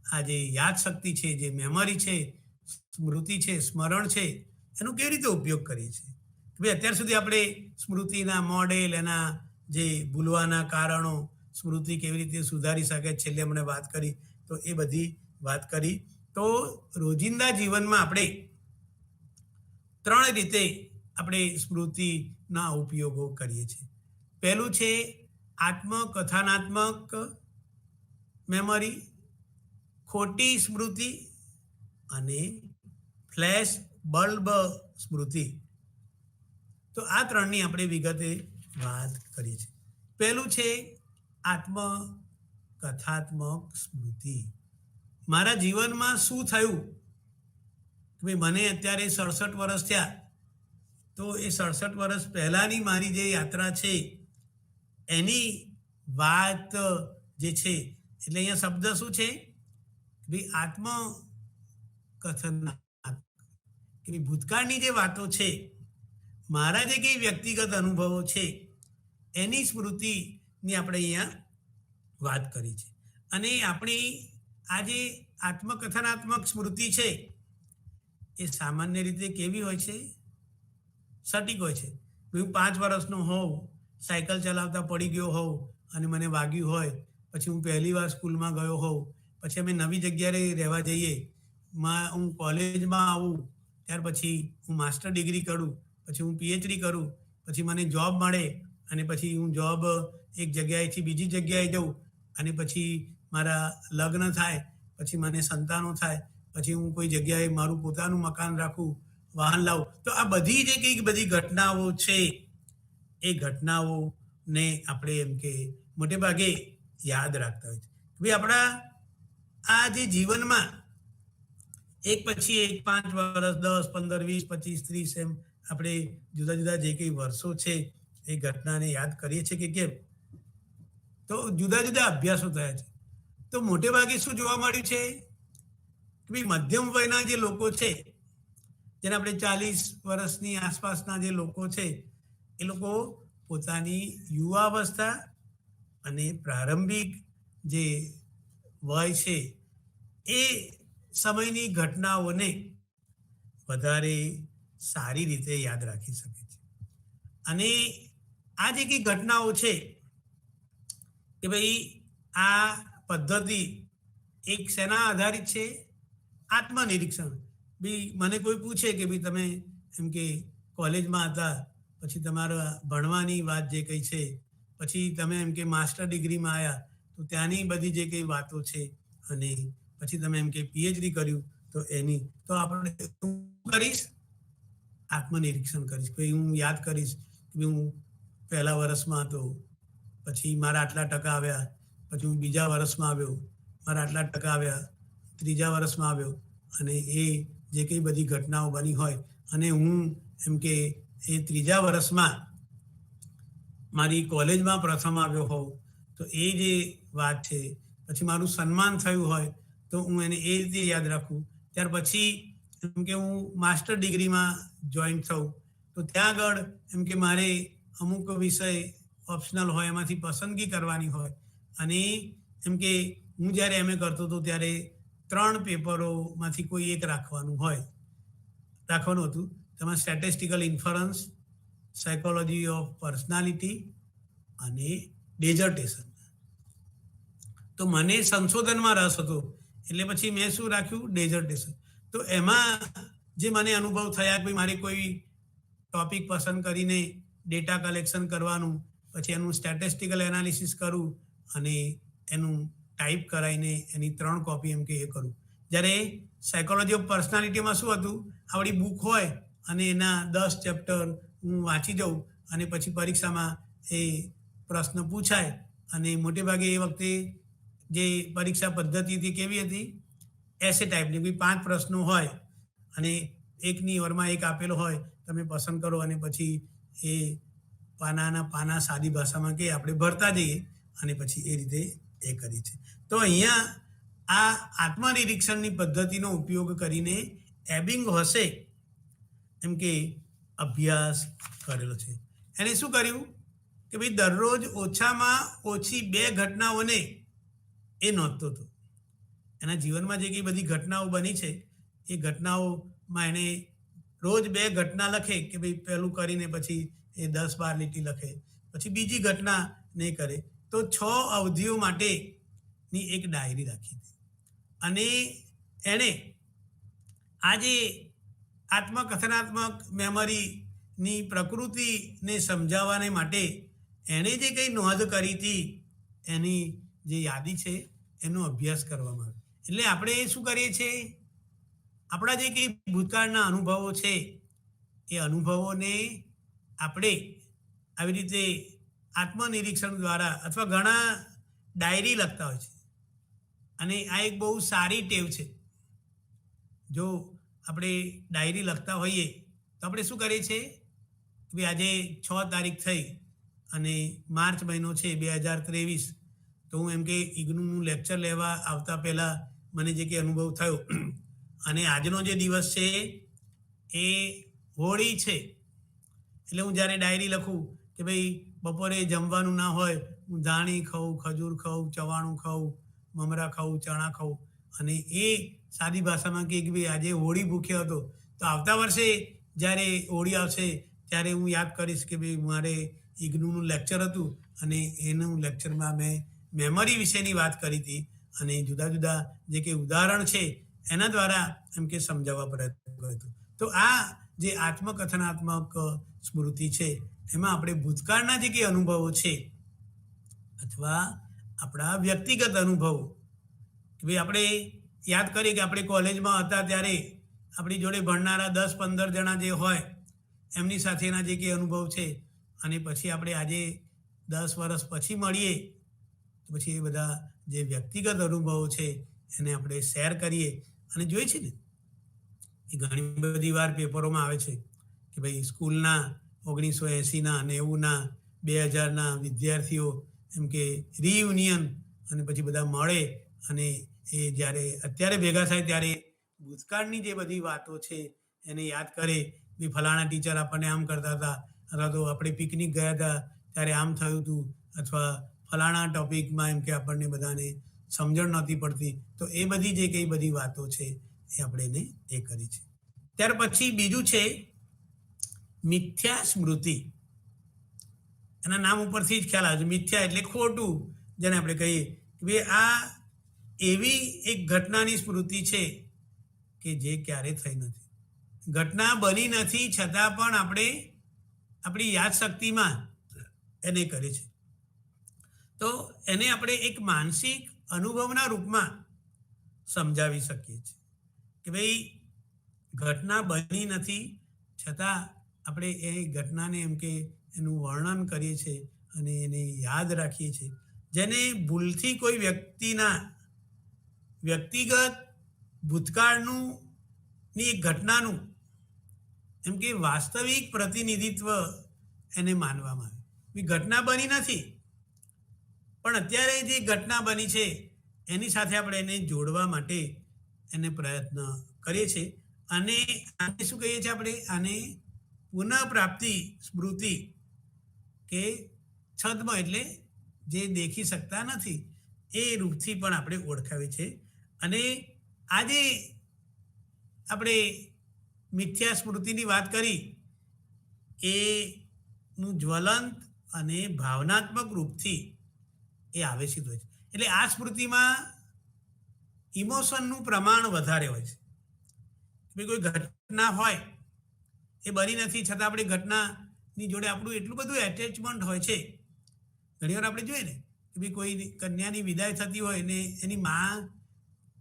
આ જે યાદશક્તિ છે, જે મેમરી છે, સ્મૃતિ છે, સ્મરણ છે, એનો કેવી રીતે ઉપયોગ કરીએ છીએ. કે ભાઈ અત્યાર સુધી આપણે સ્મૃતિના મોડેલ, એના જે ભૂલવાના કારણો, સ્મૃતિ કેવી રીતે સુધારી શકે છેલ્લે અમને વાત કરી, તો એ બધી વાત કરી. તો રોજિંદા જીવનમાં આપણે 3 રીતે આપણે સ્મૃતિના ઉપયોગો કરીએ છીએ. પહેલું છે આત્મકથનાત્મક મેમરી, ખોટી સ્મૃતિ અને ફ્લેશ બલ્બ સ્મૃતિ. તો આ 3ની આપણે વિગતે વાત કરીએ છીએ. પહેલું છે આત્મકથાત્મક સ્મૃતિ. મારા જીવનમાં શું થયું, ભાઈ મને અત્યારે 67 વર્ષ થયા તો એ 67 વર્ષ પહેલાંની મારી જે યાત્રા છે એની વાત જે છે, એટલે અહીંયા શબ્દ શું છે ભાઈ આત્મકથન, કે ભૂતકાળની જે વાતો છે, મારા જે કંઈ વ્યક્તિગત અનુભવો છે એની સ્મૃતિની આપણે અહીંયા વાત કરી છે. અને આપણી આ જે આત્મકથનાત્મક સ્મૃતિ છે એ સામાન્ય રીતે કેવી હોય છે, સટીક હોય છે. હું 5 વર્ષનો હોઉં, સાયકલ ચલાવતા પડી ગયો હોઉં અને મને વાગ્યું હોય, પછી હું પહેલી વાર સ્કૂલમાં ગયો હોઉં, પછી અમે નવી જગ્યાએ રહેવા જઈએ, હું કોલેજમાં આવું, ત્યાર પછી હું માસ્ટર ડિગ્રી કરું, પછી હું પીએચડી કરું, પછી મને જોબ મળે અને પછી હું જોબ એક જગ્યાએથી બીજી જગ્યાએ જઉં અને પછી મારા લગ્ન થાય, પછી મને સંતાનો થાય, પછી હું કોઈ જગ્યાએ મારું પોતાનું મકાન રાખું, વાહન લાવું. તો આ બધી જે કંઈક બધી ઘટનાઓ છે એ ઘટનાઓને આપણે એમ કે મોટે ભાગે યાદ રાખતા હોય છે. ભાઈ આપણા આ જે જીવનમાં એક પછી એક 5 વર્ષ, 10, 15, 20, 25, 30 એમ આપણે જુદા જુદા જે કંઈ વર્ષો છે એ ઘટનાને યાદ કરીએ છીએ કે કેમ, તો જુદા જુદા અભ્યાસો થયા છે. તો મોટે ભાગે શું જોવા મળ્યું છે કે ભાઈ મધ્યમ વયના જે લોકો છે, જેને આપણે 40 વર્ષની આસપાસના જે લોકો છે, એ લોકો પોતાની યુવાવસ્થા અને પ્રારંભિક જે વય છે એ સમયની ઘટનાઓને વધારે સારી રીતે યાદ રાખી શકે છે. અને આ જે કંઈ ઘટનાઓ છે કે ભાઈ આ પદ્ધતિ એક શેના આધારિત છે? આત્મનિરીક્ષણ. બી મને કોઈ પૂછે કે ભાઈ તમે એમ કે કોલેજમાં હતા, પછી તમારા ભણવાની વાત જે કંઈ છે, પછી તમે એમ કે માસ્ટર ડિગ્રીમાં આવ્યા તો ત્યાંની બધી જે કંઈ વાતો છે, અને પછી તમે એમ કે પીએચડી કર્યું તો એની, તો આપણે શું કરીશ? આત્મનિરીક્ષણ કરીશ. ભાઈ હું યાદ કરીશ કે હું પહેલા વર્ષમાં હતો, પછી મારા આટલા ટકા આવ્યા, પછી હું બીજા વર્ષમાં આવ્યો, મારા આટલા ટકા આવ્યા, ત્રીજા વર્ષમાં આવ્યો, અને એ જે કંઈ બધી ઘટનાઓ બની હોય, અને હું એમ કે એ ત્રીજા વર્ષમાં મારી કોલેજમાં પ્રથમ આવ્યો હોઉં તો એ જે વાત છે, પછી મારું સન્માન થયું હોય તો હું એને એ રીતે યાદ રાખું. ત્યાર પછી એમ કે હું માસ્ટર ડિગ્રીમાં જોઈન થઉં તો ત્યાં આગળ એમ કે મારે અમુક વિષય ઓપ્શનલ હોય, એમાંથી પસંદગી કરવાની હોય, અને એમ કે હું જ્યારે એમએ કરતો હતો ત્યારે 3 પેપરોમાંથી કોઈ એક રાખવાનું હતું. તેમાં statistical inference, psychology of personality અને ડેઝર્ટેશન. તો મને સંશોધનમાં રસ હતો એટલે પછી મેં શું રાખ્યું? ડેઝર્ટેશન. તો એમાં જે મને અનુભવ થયા કે મારે કોઈ ટોપિક પસંદ કરીને ડેટા કલેક્શન કરવાનું, પછી એનું સ્ટેટિસ્ટિકલ એનાલિસિસ કરું અને એનું ટાઈપ કરાવીને એની 3 કોપી એમ કે એ કરું. જ્યારે સાયકોલોજી ઓફ પર્સનાલિટીમાં શું હતું? આવડી બુક હોય અને એના 10 ચેપ્ટર હું વાંચી જાઉં, અને પછી પરીક્ષામાં એ પ્રશ્ન પૂછાય, અને મોટે ભાગે એ વખતે જે પરીક્ષા પદ્ધતિ હતી કેવી હતી? એસે ટાઈપની. બી 5 પ્રશ્નો હોય અને એકની ઓરમાં એક આપેલો હોય, તમે પસંદ કરો અને પછી એ પાના સાદી ભાષામાં કે આપણે ભરતા જઈએ, અને પછી એ રીતે એ કરી છે. તો અહીંયા આ આત્મનિરીક્ષણની પદ્ધતિનો ઉપયોગ કરીને એબિંગ હશે એમ કે અભ્યાસ કરેલો છે. એને શું કર્યું કે ભાઈ દરરોજ ઓછામાં ઓછી 2 ઘટનાઓને એ નોંધતો હતો. એના જીવનમાં જે કંઈ બધી ઘટનાઓ બની છે એ ઘટનાઓમાં એને રોજ 2 ઘટના લખે કે ભાઈ પહેલું કરીને પછી એ 10-12 લીટી લખે, પછી બીજી ઘટના નહીં કરે. તો 6 અવધિઓ માટેની એક ડાયરી રાખી હતી. અને એણે આ જે આત્મકથનાત્મક મેમરીની પ્રકૃતિને સમજાવવાને માટે એણે જે કંઈ નોંધ કરી હતી એની જે યાદી છે એનો અભ્યાસ કરવામાં આવે. એટલે આપણે શું કરીએ છીએ? આપણા જે કંઈ ભૂતકાળના અનુભવો છે એ અનુભવોને આપણે આવી રીતે આત્મનિરીક્ષણ દ્વારા, અથવા ઘણા ડાયરી લખતા હોય છે, અને આ એક બહુ સારી ટેવ છે. જો આપણે ડાયરી લખતા હોઈએ તો આપણે શું કરીએ છીએ? આજે 6 તારીખ થઈ અને માર્ચ મહિનો છે 2023, તો હું એમ કે ઇગ્નુનું લેક્ચર લેવા આવતા પહેલાં મને જે કંઈ અનુભવ થયો, અને આજનો જે દિવસ છે એ હોળી છે, એટલે હું જ્યારે ડાયરી લખું કે ભાઈ બપોરે જમવાનું ના હોય, હું ધાણી ખાઉં, ખજૂર ખાઉં, ચવાણું ખાઉં, મમરા ખાઉં, ચણા ખાઉં, અને એ સાદી ભાષામાં કે ભાઈ આજે હોળી ભૂખ્યો હતો, તો આવતા વર્ષે જ્યારે હોળી આવશે ત્યારે હું યાદ કરીશ કે ભાઈ મારે ઇગ્નુનું લેક્ચર હતું, અને એનું લેક્ચરમાં મેં મેમરી વિશેની વાત કરી હતી, અને જુદા જુદા જે કંઈ ઉદાહરણ છે એના દ્વારા એમ કે સમજાવવા પ્રયત્ન કર્યો હતો. તો આ જે આત્મકથનાત્મક સ્મૃતિ છે એમાં આપણે ભૂતકાળના જે કંઈ અનુભવો છે, અથવા આપણા વ્યક્તિગત અનુભવો, કે ભાઈ આપણે યાદ કરીએ કે આપણે કોલેજમાં હતા ત્યારે આપણી જોડે ભણનારા 10-15 જણા જે હોય એમની સાથેના જે કંઈ અનુભવ છે, અને પછી આપણે આજે 10 વર્ષ પછી મળીએ તો પછી એ બધા જે વ્યક્તિગત અનુભવો છે એને આપણે શેર કરીએ. અને જોઈએ છે ને એ ઘણી બધી વાર પેપરોમાં આવે છે કે ભાઈ સ્કૂલના 1980ના, 90ના, 2000ના વિદ્યાર્થીઓ એમ કે રિયુનિયન, અને પછી બધા મળે, અને એ જ્યારે અત્યારે ભેગા થાય ત્યારે ભૂતકાળની જે બધી વાતો છે એને યાદ કરે. બી ફલાણા ટીચર આપણને આમ કરતા હતા, અથવા તો આપણે પિકનિક ગયા હતા ત્યારે આમ થયું હતું, અથવા ફલાણા ટોપિકમાં એમ કે આપણને બધાને સમજણ નહોતી પડતી. તો એ બધી જે કંઈ બધી વાતો છે એ આપણે એને એ કરી છે. ત્યાર પછી બીજું છે મિથ્યા સ્મૃતિ. એના નામ ઉપરથી જ ખ્યાલ આવે છે. મિથ્યા એટલે ખોટું, જેને આપણે કહીએ કે ભાઈ આ એવી એક ઘટનાની સ્મૃતિ છે કે જે ક્યારે થઈ નથી. ઘટના બની નથી છતાં પણ આપણે આપણી યાદશક્તિમાં એને કરે છે. તો એને આપણે એક માનસિક અનુભવના રૂપમાં સમજાવી શકીએ છીએ કે ભાઈ ઘટના બની નથી છતાં આપણે એ ઘટનાને એમ કે એનું વર્ણન કરીએ છીએ અને એને યાદ રાખીએ છીએ. જેને ભૂલથી કોઈ વ્યક્તિના વ્યક્તિગત ભૂતકાળનું ની એક ઘટનાનું એમ કે વાસ્તવિક પ્રતિનિધિત્વ એને માનવામાં આવે. ઘટના બની નથી પણ અત્યારે જે ઘટના બની છે એની સાથે આપણે એને જોડવા માટે એને પ્રયત્ન કરીએ છીએ. અને આને શું કહીએ છીએ આપણે? આને પુનઃપ્રાપ્તિ સ્મૃતિ કે છદ્મ એટલે જે દેખી શકતા નથી એ રૂપથી પણ આપણે ઓળખાવીએ છીએ. અને આજે આપણે મિથ્યા સ્મૃતિની વાત કરી એનું જ્વલંત અને ભાવનાત્મક રૂપથી એ આવેશિત હોય છે. એટલે આ સ્મૃતિમાં ઇમોશનનું પ્રમાણ વધારે હોય છે. કોઈ ઘટના હોય એ બની નથી છતાં આપણે ઘટનાની જોડે આપણું એટલું બધું એટેચમેન્ટ હોય છે. ઘણીવાર આપણે જોઈએ ને કે ભાઈ કોઈ કન્યાની વિદાય થતી હોય ને એની મા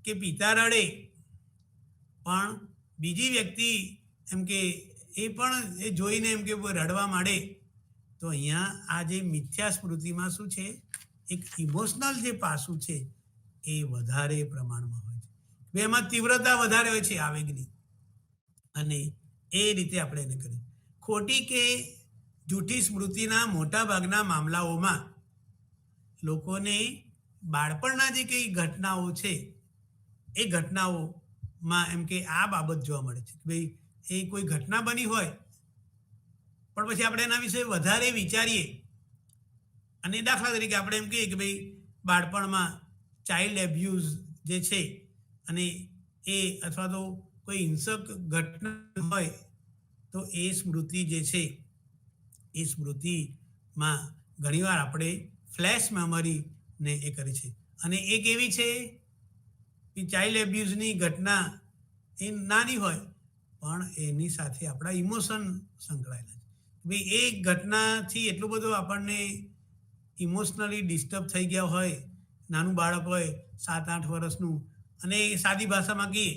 કે પિતા રડે, પણ બીજી વ્યક્તિ એમ કે એ પણ એ જોઈને એમ કે રડવા માંડે. તો અહીંયા આ જે મિથ્યા સ્મૃતિમાં શું છે, એક ઇમોશનલ જે પાસું છે એ વધારે પ્રમાણમાં હોય છે. એમાં તીવ્રતા વધારે હોય છે આવેગની, અને એ રીતે આપણે એને કરીએ. ખોટી કે જૂઠી સ્મૃતિના મોટા ભાગના મામલાઓમાં લોકોને બાળપણના જે કંઈ ઘટનાઓ છે એ ઘટનાઓમાં એમ કે આ બાબત જોવા મળે છે કે ભાઈ એ કોઈ ઘટના બની હોય પણ પછી આપણે એના વિશે વધારે વિચારીએ. અને દાખલા તરીકે આપણે એમ કહીએ કે ભાઈ બાળપણમાં ચાઇલ્ડ એબ્યુઝ જે છે અને એ અથવા તો કોઈ હિંસક ઘટના હોય તો એ સ્મૃતિ જે છે એ સ્મૃતિમાં ઘણીવાર આપણે ફ્લેશ મેમરીને એ કરી છે. અને એક એવી છે કે ચાઇલ્ડ એબ્યુઝની ઘટના એ નાની હોય પણ એની સાથે આપણા ઇમોશન સંકળાયેલા છે. ભાઈ એ ઘટનાથી એટલું બધું આપણને ઇમોશનલી ડિસ્ટર્બ થઈ ગયા હોય, નાનું બાળક હોય 7-8 વર્ષનું, અને સાદી ભાષામાં કહીએ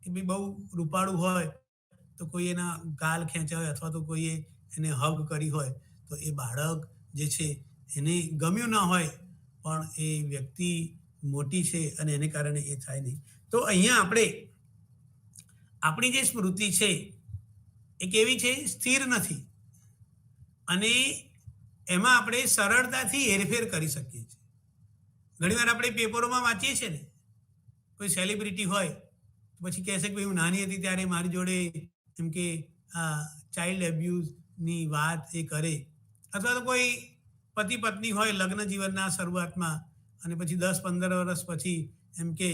કે ભાઈ બહુ રૂપાળું હોય તો કોઈ એના ગાલ ખેંચ્યા હોય અથવા તો કોઈએ એને હગ કરી હોય તો એ બાળક જે છે એને ગમ્યું ના હોય, પણ એ વ્યક્તિ મોટી છે અને એને કારણે એ થાય નહીં. તો અહીંયા આપણે આપણી જે સ્મૃતિ છે એ કેવી છે? સ્થિર નથી. અને એમાં આપણે સરળતાથી હેરફેર કરી શકીએ છીએ. ઘણીવાર આપણે પેપરોમાં વાંચીએ છીએ ને, કોઈ સેલિબ્રિટી હોય પછી કહેશે કે ભાઈ હું નાની હતી ત્યારે મારી જોડે એમ કે ચાઇલ્ડ એબ્યુઝની વાત એ કરે. અથવા તો કોઈ પતિ પત્ની હોય લગ્ન જીવનના શરૂઆતમાં અને પછી 10-15 વર્ષ પછી એમ કે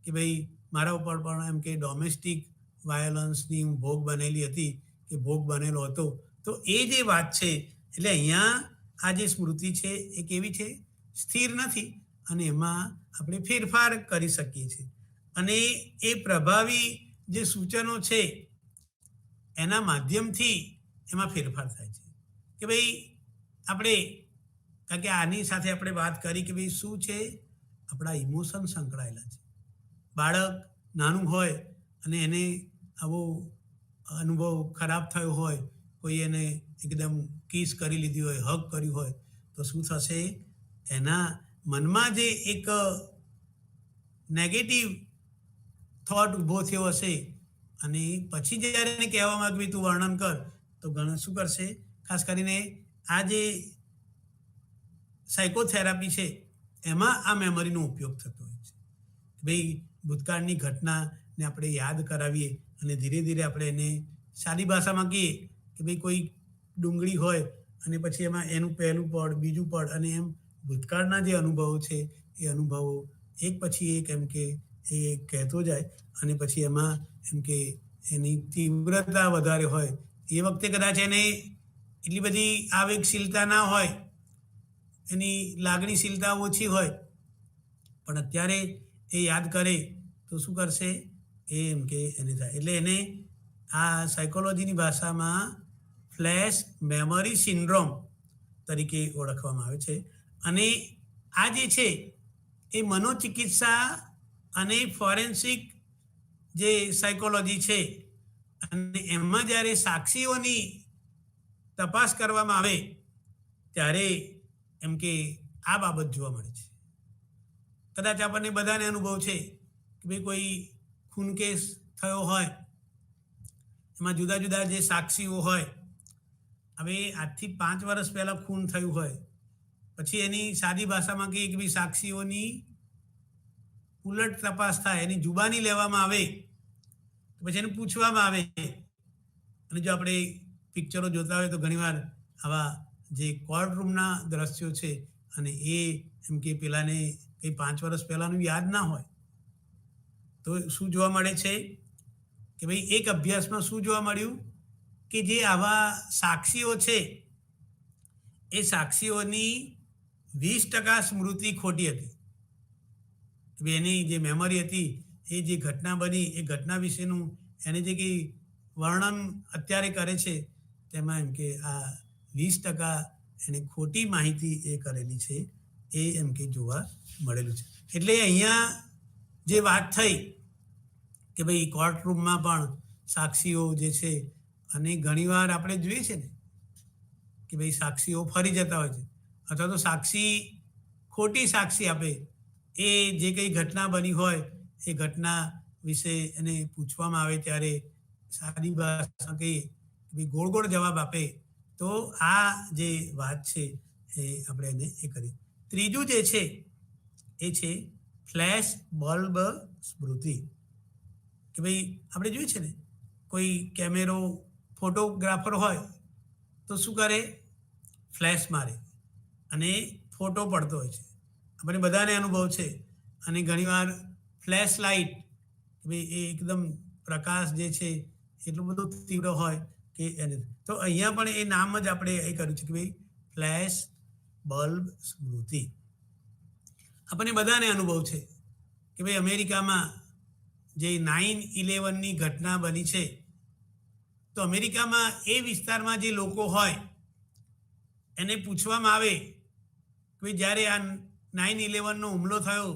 ભાઈ મારા ઉપર પણ એમ કે ડોમેસ્ટિક વાયોલન્સની હું ભોગ બનેલી હતી કે ભોગ બનેલો હતો. તો એ જે વાત છે, એટલે અહીંયા આ જે સ્મૃતિ છે એ કેવી છે? સ્થિર નથી. અને એમાં આપણે ફેરફાર કરી શકીએ છીએ. અને એ પ્રભાવી જે સૂચનો છે એના માધ્યમથી એમાં ફેરફાર થાય છે કે ભાઈ આપણે, કારણ કે આની સાથે આપણે વાત કરી કે ભાઈ શું છે, આપણા ઇમોશન સંકળાયેલા છે. બાળક નાનું હોય અને એને આવો અનુભવ ખરાબ થયો હોય, કોઈ એને એકદમ કિસ કરી લીધી હોય, હગ કર્યું હોય, તો શું થશે? એના મનમાં જે એક નેગેટિવ થોટ ઊભો થયો હશે અને પછી જ્યારે એને કહેવામાં આવે કે તું વર્ણન કર, તો ઘણા શું કરશે? ખાસ કરીને આ જે સાયકોથેરાપી છે એમાં આ મેમરીનો ઉપયોગ થતો હોય છે. ભાઈ ભૂતકાળની ઘટનાને આપણે યાદ કરાવીએ અને ધીરે ધીરે આપણે એને સાદી ભાષામાં કહીએ કે ભાઈ કોઈ ડુંગળી હોય અને પછી એમાં એનું પહેલું પડ, બીજું પડ અને એમ ભૂતકાળના જે અનુભવો છે એ અનુભવો એક પછી એક એમ કે એ કહેતો જાય અને પછી એમાં એમ કે એની તીવ્રતા વધારે હોય એ વખતે કદાચ એને એટલી બધી આવેગશીલતા ના હોય, એની લાગણીશીલતા ઓછી હોય, પણ અત્યારે એ યાદ કરે તો શું કરશે એ એમ કે એને થાય. એટલે એને આ સાયકોલોજીની ભાષામાં ફ્લેશ મેમરી સિન્ડ્રોમ તરીકે ઓળખવામાં આવે છે. અને આ જે છે એ મનોચિકિત્સા અને ફોરેન્સિક જે સાયકોલોજી છે અને એમાં જ્યારે સાક્ષીઓની તપાસ કરવામાં આવે ત્યારે એમ કે આ બાબત જોવા મળે છે. કદાચ આપણને બધાને અનુભવ છે કે ભાઈ કોઈ ખૂન કેસ થયો હોય, એમાં જુદા જુદા જે સાક્ષીઓ હોય, હવે આજથી 5 વર્ષ પહેલાં ખૂન થયું હોય, પછી એની સાદી ભાષામાં કહીએ કે ભાઈ સાક્ષીઓની ઉલટ તપાસ થાય, એની જુબાની લેવામાં આવે, તો પછી એને પૂછવામાં આવે. અને જો આપણે પિક્ચરો જોતા હોય તો ઘણીવાર આવા જે કોર્ટ રૂમના દ્રશ્યો છે અને એ એમ કે પેલાને કંઈ 5 વર્ષ પહેલાંનું યાદ ના હોય તો શું જોવા મળે છે કે ભાઈ એક અભ્યાસમાં શું જોવા મળ્યું કે જે આવા સાક્ષીઓ છે એ સાક્ષીઓની 20% સ્મૃતિ ખોટી હતી. એની જે મેમરી હતી એ જે ઘટના બની એ ઘટના વિશેનું એને જે કંઈ વર્ણન અત્યારે કરે છે તેમાં એમ કે આ 20% એને ખોટી માહિતી એ કરેલી છે એ એમ કે જોવા મળેલું છે. એટલે અહીંયા જે વાત થઈ કે ભાઈ કોર્ટ રૂમમાં પણ સાક્ષીઓ જે છે, અને ઘણીવાર આપણે જોઈએ છે ને કે ભાઈ સાક્ષીઓ ફરી જતા હોય છે અથવા તો સાક્ષી ખોટી સાક્ષી આપે, એ જે કંઈ ઘટના બની હોય એ ઘટના વિશે એને પૂછવામાં આવે ત્યારે સાદી ભાષા કહીએ ભાઈ ગોળ ગોળ જવાબ આપે. તો આ જે વાત છે એ આપણે એને એ કરી. ત્રીજું જે છે એ છે ફ્લેશ બલ્બ સ્મૃતિ. કે ભાઈ આપણે જોયું છે ને કોઈ કેમેરો ફોટોગ્રાફર હોય તો શું કરે, ફ્લેશ મારે અને ફોટો પડતો હોય છે. આપણે બધાને અનુભવ છે. અને ઘણીવાર ફ્લેશ લાઇટ ભાઈ એ એકદમ પ્રકાશ જે છે એટલું બધું તીવ્ર હોય કે એને, તો અહીંયા પણ એ નામ જ આપણે એ કર્યું છે કે ભાઈ ફ્લેશ બલ્બ સ્મૃતિ. આપણને બધાને અનુભવ છે કે ભાઈ અમેરિકામાં જે 9/11ની ઘટના બની છે, તો અમેરિકામાં એ વિસ્તારમાં જે લોકો હોય એને પૂછવામાં આવે કે ભાઈ જ્યારે આ 9/11નો હુમલો થયો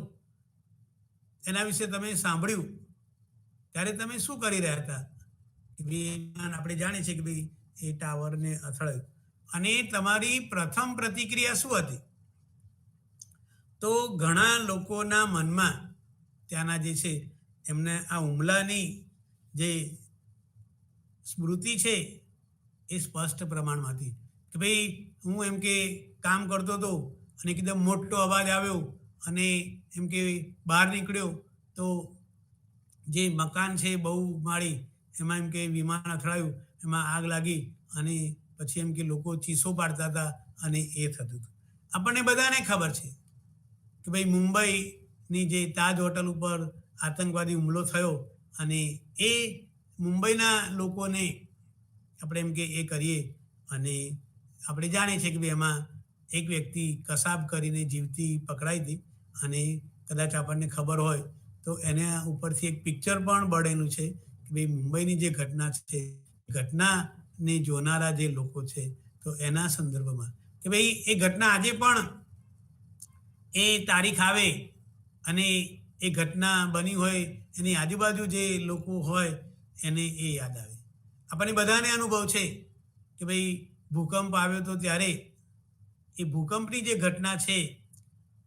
એના વિશે તમે સાંભળ્યું ત્યારે તમે શું કરી રહ્યા હતા. કે ભાઈ આપણે જાણીએ છીએ કે ભાઈ એ ટાવરને અથડાયું અને તમારી પ્રથમ પ્રતિક્રિયા શું હતી. તો ઘણા લોકોના મનમાં ત્યાંના જે છે એમને આ હુમલાની જે સ્મૃતિ છે એ સ્પષ્ટ પ્રમાણમાં હતી કે ભાઈ હું એમ કે કામ કરતો હતો અને એકદમ મોટો અવાજ આવ્યો અને એમ કે બહાર નીકળ્યો તો જે મકાન છે બહુ માળી, એમાં એમ કે વિમાન અથડાયું, એમાં આગ લાગી અને પછી એમ કે લોકો ચીસો પાડતા હતા અને એ થતું હતું. આપણને બધાને ખબર છે કે ભાઈ મુંબઈની જે તાજ હોટલ ઉપર આતંકવાદી હુમલો થયો અને એ મુંબઈના લોકોને આપણે એમ કે એ કરીએ અને આપણે જાણીએ છીએ કે ભાઈ એમાં એક વ્યક્તિ કસાબ કરીને જીવતી પકડાઈ હતી અને કદાચ આપણને ખબર હોય તો એના ઉપરથી એક પિક્ચર પણ બનેલું છે કે ભાઈ મુંબઈની જે ઘટના છે, ઘટનાને જોનારા જે લોકો છે તો એના સંદર્ભમાં કે ભાઈ એ ઘટના આજે પણ એ તારીખ આવે અને એ ઘટના બની હોય એની આજુબાજુ જે લોકો હોય એને એ યાદ આવે. આપણને બધાને અનુભવ છે કે ભાઈ ભૂકંપ આવ્યો તો ત્યારે એ ભૂકંપની જે ઘટના છે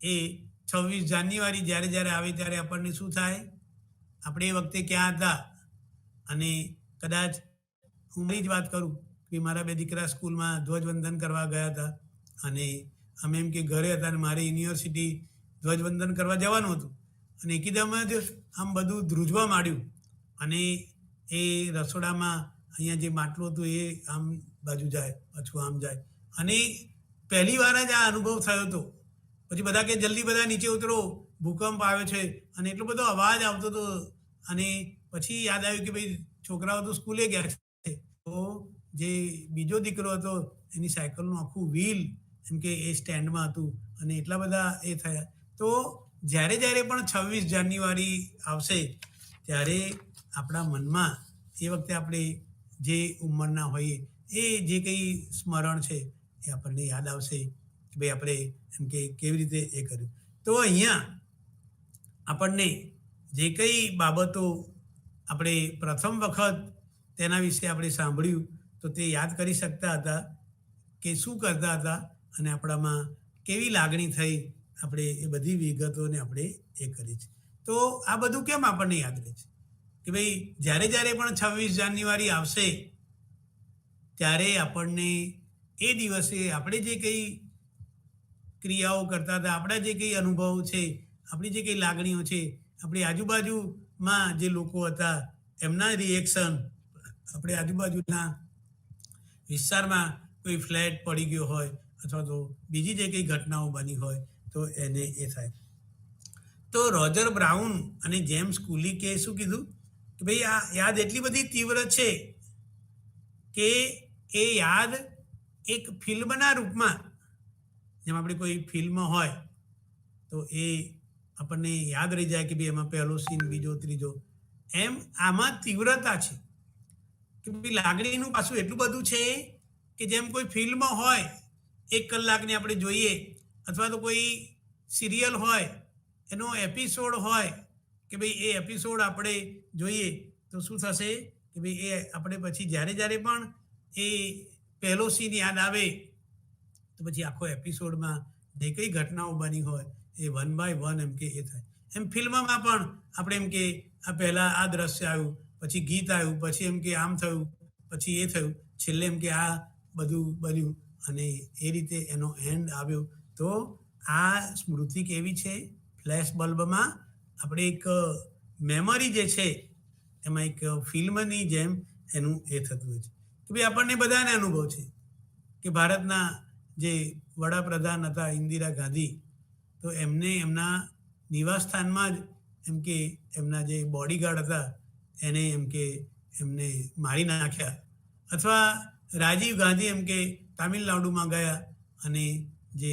એ 26 જાન્યુઆરી જ્યારે આવે ત્યારે આપણને શું થાય, આપણે એ વખતે ક્યાં હતા. અને કદાચ હું જ વાત કરું કે મારા 2 દીકરા સ્કૂલમાં ધ્વજવંદન કરવા ગયા હતા અને અમે એમ કે ઘરે હતા અને મારે યુનિવર્સિટી ધ્વજવંદન કરવા જવાનું હતું અને એકદમ જ આમ બધું ધ્રુજવા માંડ્યું અને એ રસોડામાં અહીંયા જે માટલું હતું એ આમ બાજુ જાય, પાછું આમ જાય અને પહેલી વાર જ આ અનુભવ થયો હતો. પછી બધા કે જલ્દી બધા નીચે ઉતરો, ભૂકંપ આવ્યો છે, અને એટલો બધો અવાજ આવતો હતો. અને પછી યાદ આવ્યું કે ભાઈ છોકરાઓ તો સ્કૂલે ગયા છે. તો જે બીજો દીકરો હતો એની સાયકલનું આખું વ્હીલ એમ કે એ સ્ટેન્ડમાં હતું, અને એટલા બધા એ થયા. તો જ્યારે જ્યારે પણ 26 જાન્યુઆરી આવશે ત્યારે આપણા મનમાં એ વખતે આપણે જે ઉંમરના હોઈએ એ જે કંઈ સ્મરણ છે એ આપણને યાદ આવશે કે ભાઈ આપણે એમ કે કેવી રીતે એ કર્યું. તો અહીંયા આપણને જે કંઈ બાબતો આપણે પ્રથમ વખત તેના વિશે આપણે સાંભળ્યું તો તે યાદ કરી શકતા હતા કે શું કરતા હતા અને આપણામાં કેવી લાગણી થઈ, આપણે એ બધી વિગતોને આપણે એ કરી છે. તો આ બધું કેમ આપણને યાદ રહે છે કે ભાઈ જ્યારે જ્યારે પણ 26 જાન્યુઆરી આવશે ત્યારે આપણને એ દિવસે આપણે જે કંઈ ક્રિયાઓ કરતા હતા, આપણા જે કંઈ અનુભવો છે, આપણી જે કંઈ લાગણીઓ છે, આપણી આજુબાજુમાં જે લોકો હતા એમના રિએક્શન, આપણે આજુબાજુના વિસ્તારમાં કોઈ ફ્લેટ પડી ગયો હોય અથવા તો બીજી જે કંઈ ઘટનાઓ બની હોય તો એને એ થાય. તો રોજર બ્રાઉન અને જેમ્સ કુલિકે શું કીધું કે ભાઈ આ યાદ એટલી બધી તીવ્ર છે કે એ યાદ એક ફિલ્મના રૂપમાં, જેમ આપણે કોઈ ફિલ્મ હોય તો એ આપણને યાદ રહી જાય કે ભાઈ એમાં પહેલો સીન, બીજો, ત્રીજો, એમ આમાં તીવ્રતા છે કે ભાઈ લાગણીનું પાછું એટલું બધું છે કે જેમ કોઈ ફિલ્મ હોય 1 કલાકની આપણે જોઈએ, અથવા તો કોઈ સિરિયલ હોય એનો એપિસોડ હોય કે ભાઈ એ એપિસોડ આપણે જોઈએ તો શું થશે કે ભાઈ એ આપણે પછી જ્યારે જ્યારે પણ એ પહેલો સીન યાદ આવે તો પછી આખો એપિસોડમાં જે કંઈ ઘટનાઓ બની હોય એ 1 by 1 એમ કે એ થાય. એમ ફિલ્મમાં પણ આપણે એમ કે આ પહેલાં આ દ્રશ્ય આવ્યું, પછી ગીત આવ્યું, પછી એમ કે આમ થયું, પછી એ થયું, છેલ્લે એમ કે આ બધું બન્યું, અને એ રીતે એનો એન્ડ આવ્યો. તો આ સ્મૃતિ કેવી છે, ફ્લેશ બલ્બમાં આપણે એક મેમરી જે છે એમાં એક ફિલ્મની જેમ એનું એ થતું હોય છે કે ભાઈ આપણને બધાને અનુભવ છે કે ભારતના જે વડાપ્રધાન હતા ઇન્દિરા ગાંધી, તો એમને એમના નિવાસસ્થાનમાં જ એમ કે એમના જે બોડીગાર્ડ હતા એને એમ કે એમને મારી નાખ્યા. અથવા રાજીવ ગાંધી એમ કે તામિલનાડુમાં ગયા અને જે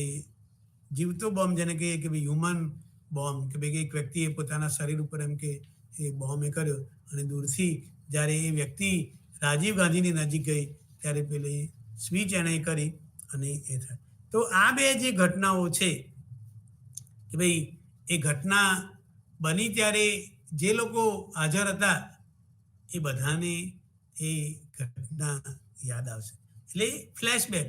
જીવતો બોમ્બ જેને કહીએ કે ભાઈ હ્યુમન બોમ્બ, કે ભાઈ એક વ્યક્તિએ પોતાના શરીર ઉપર એમ કે એ બોમ્બ એ કર્યો, અને દૂરથી જ્યારે એ વ્યક્તિ રાજીવ ગાંધીની નજીક ગઈ ત્યારે પેલી સ્વિચ એણે કરી અને એ થાય. તો આ બે જે ઘટનાઓ છે કે ભાઈ એ ઘટના બની ત્યારે જે લોકો હાજર હતા એ બધાને એ ઘટના યાદ આવશે. એટલે ફ્લેશબેક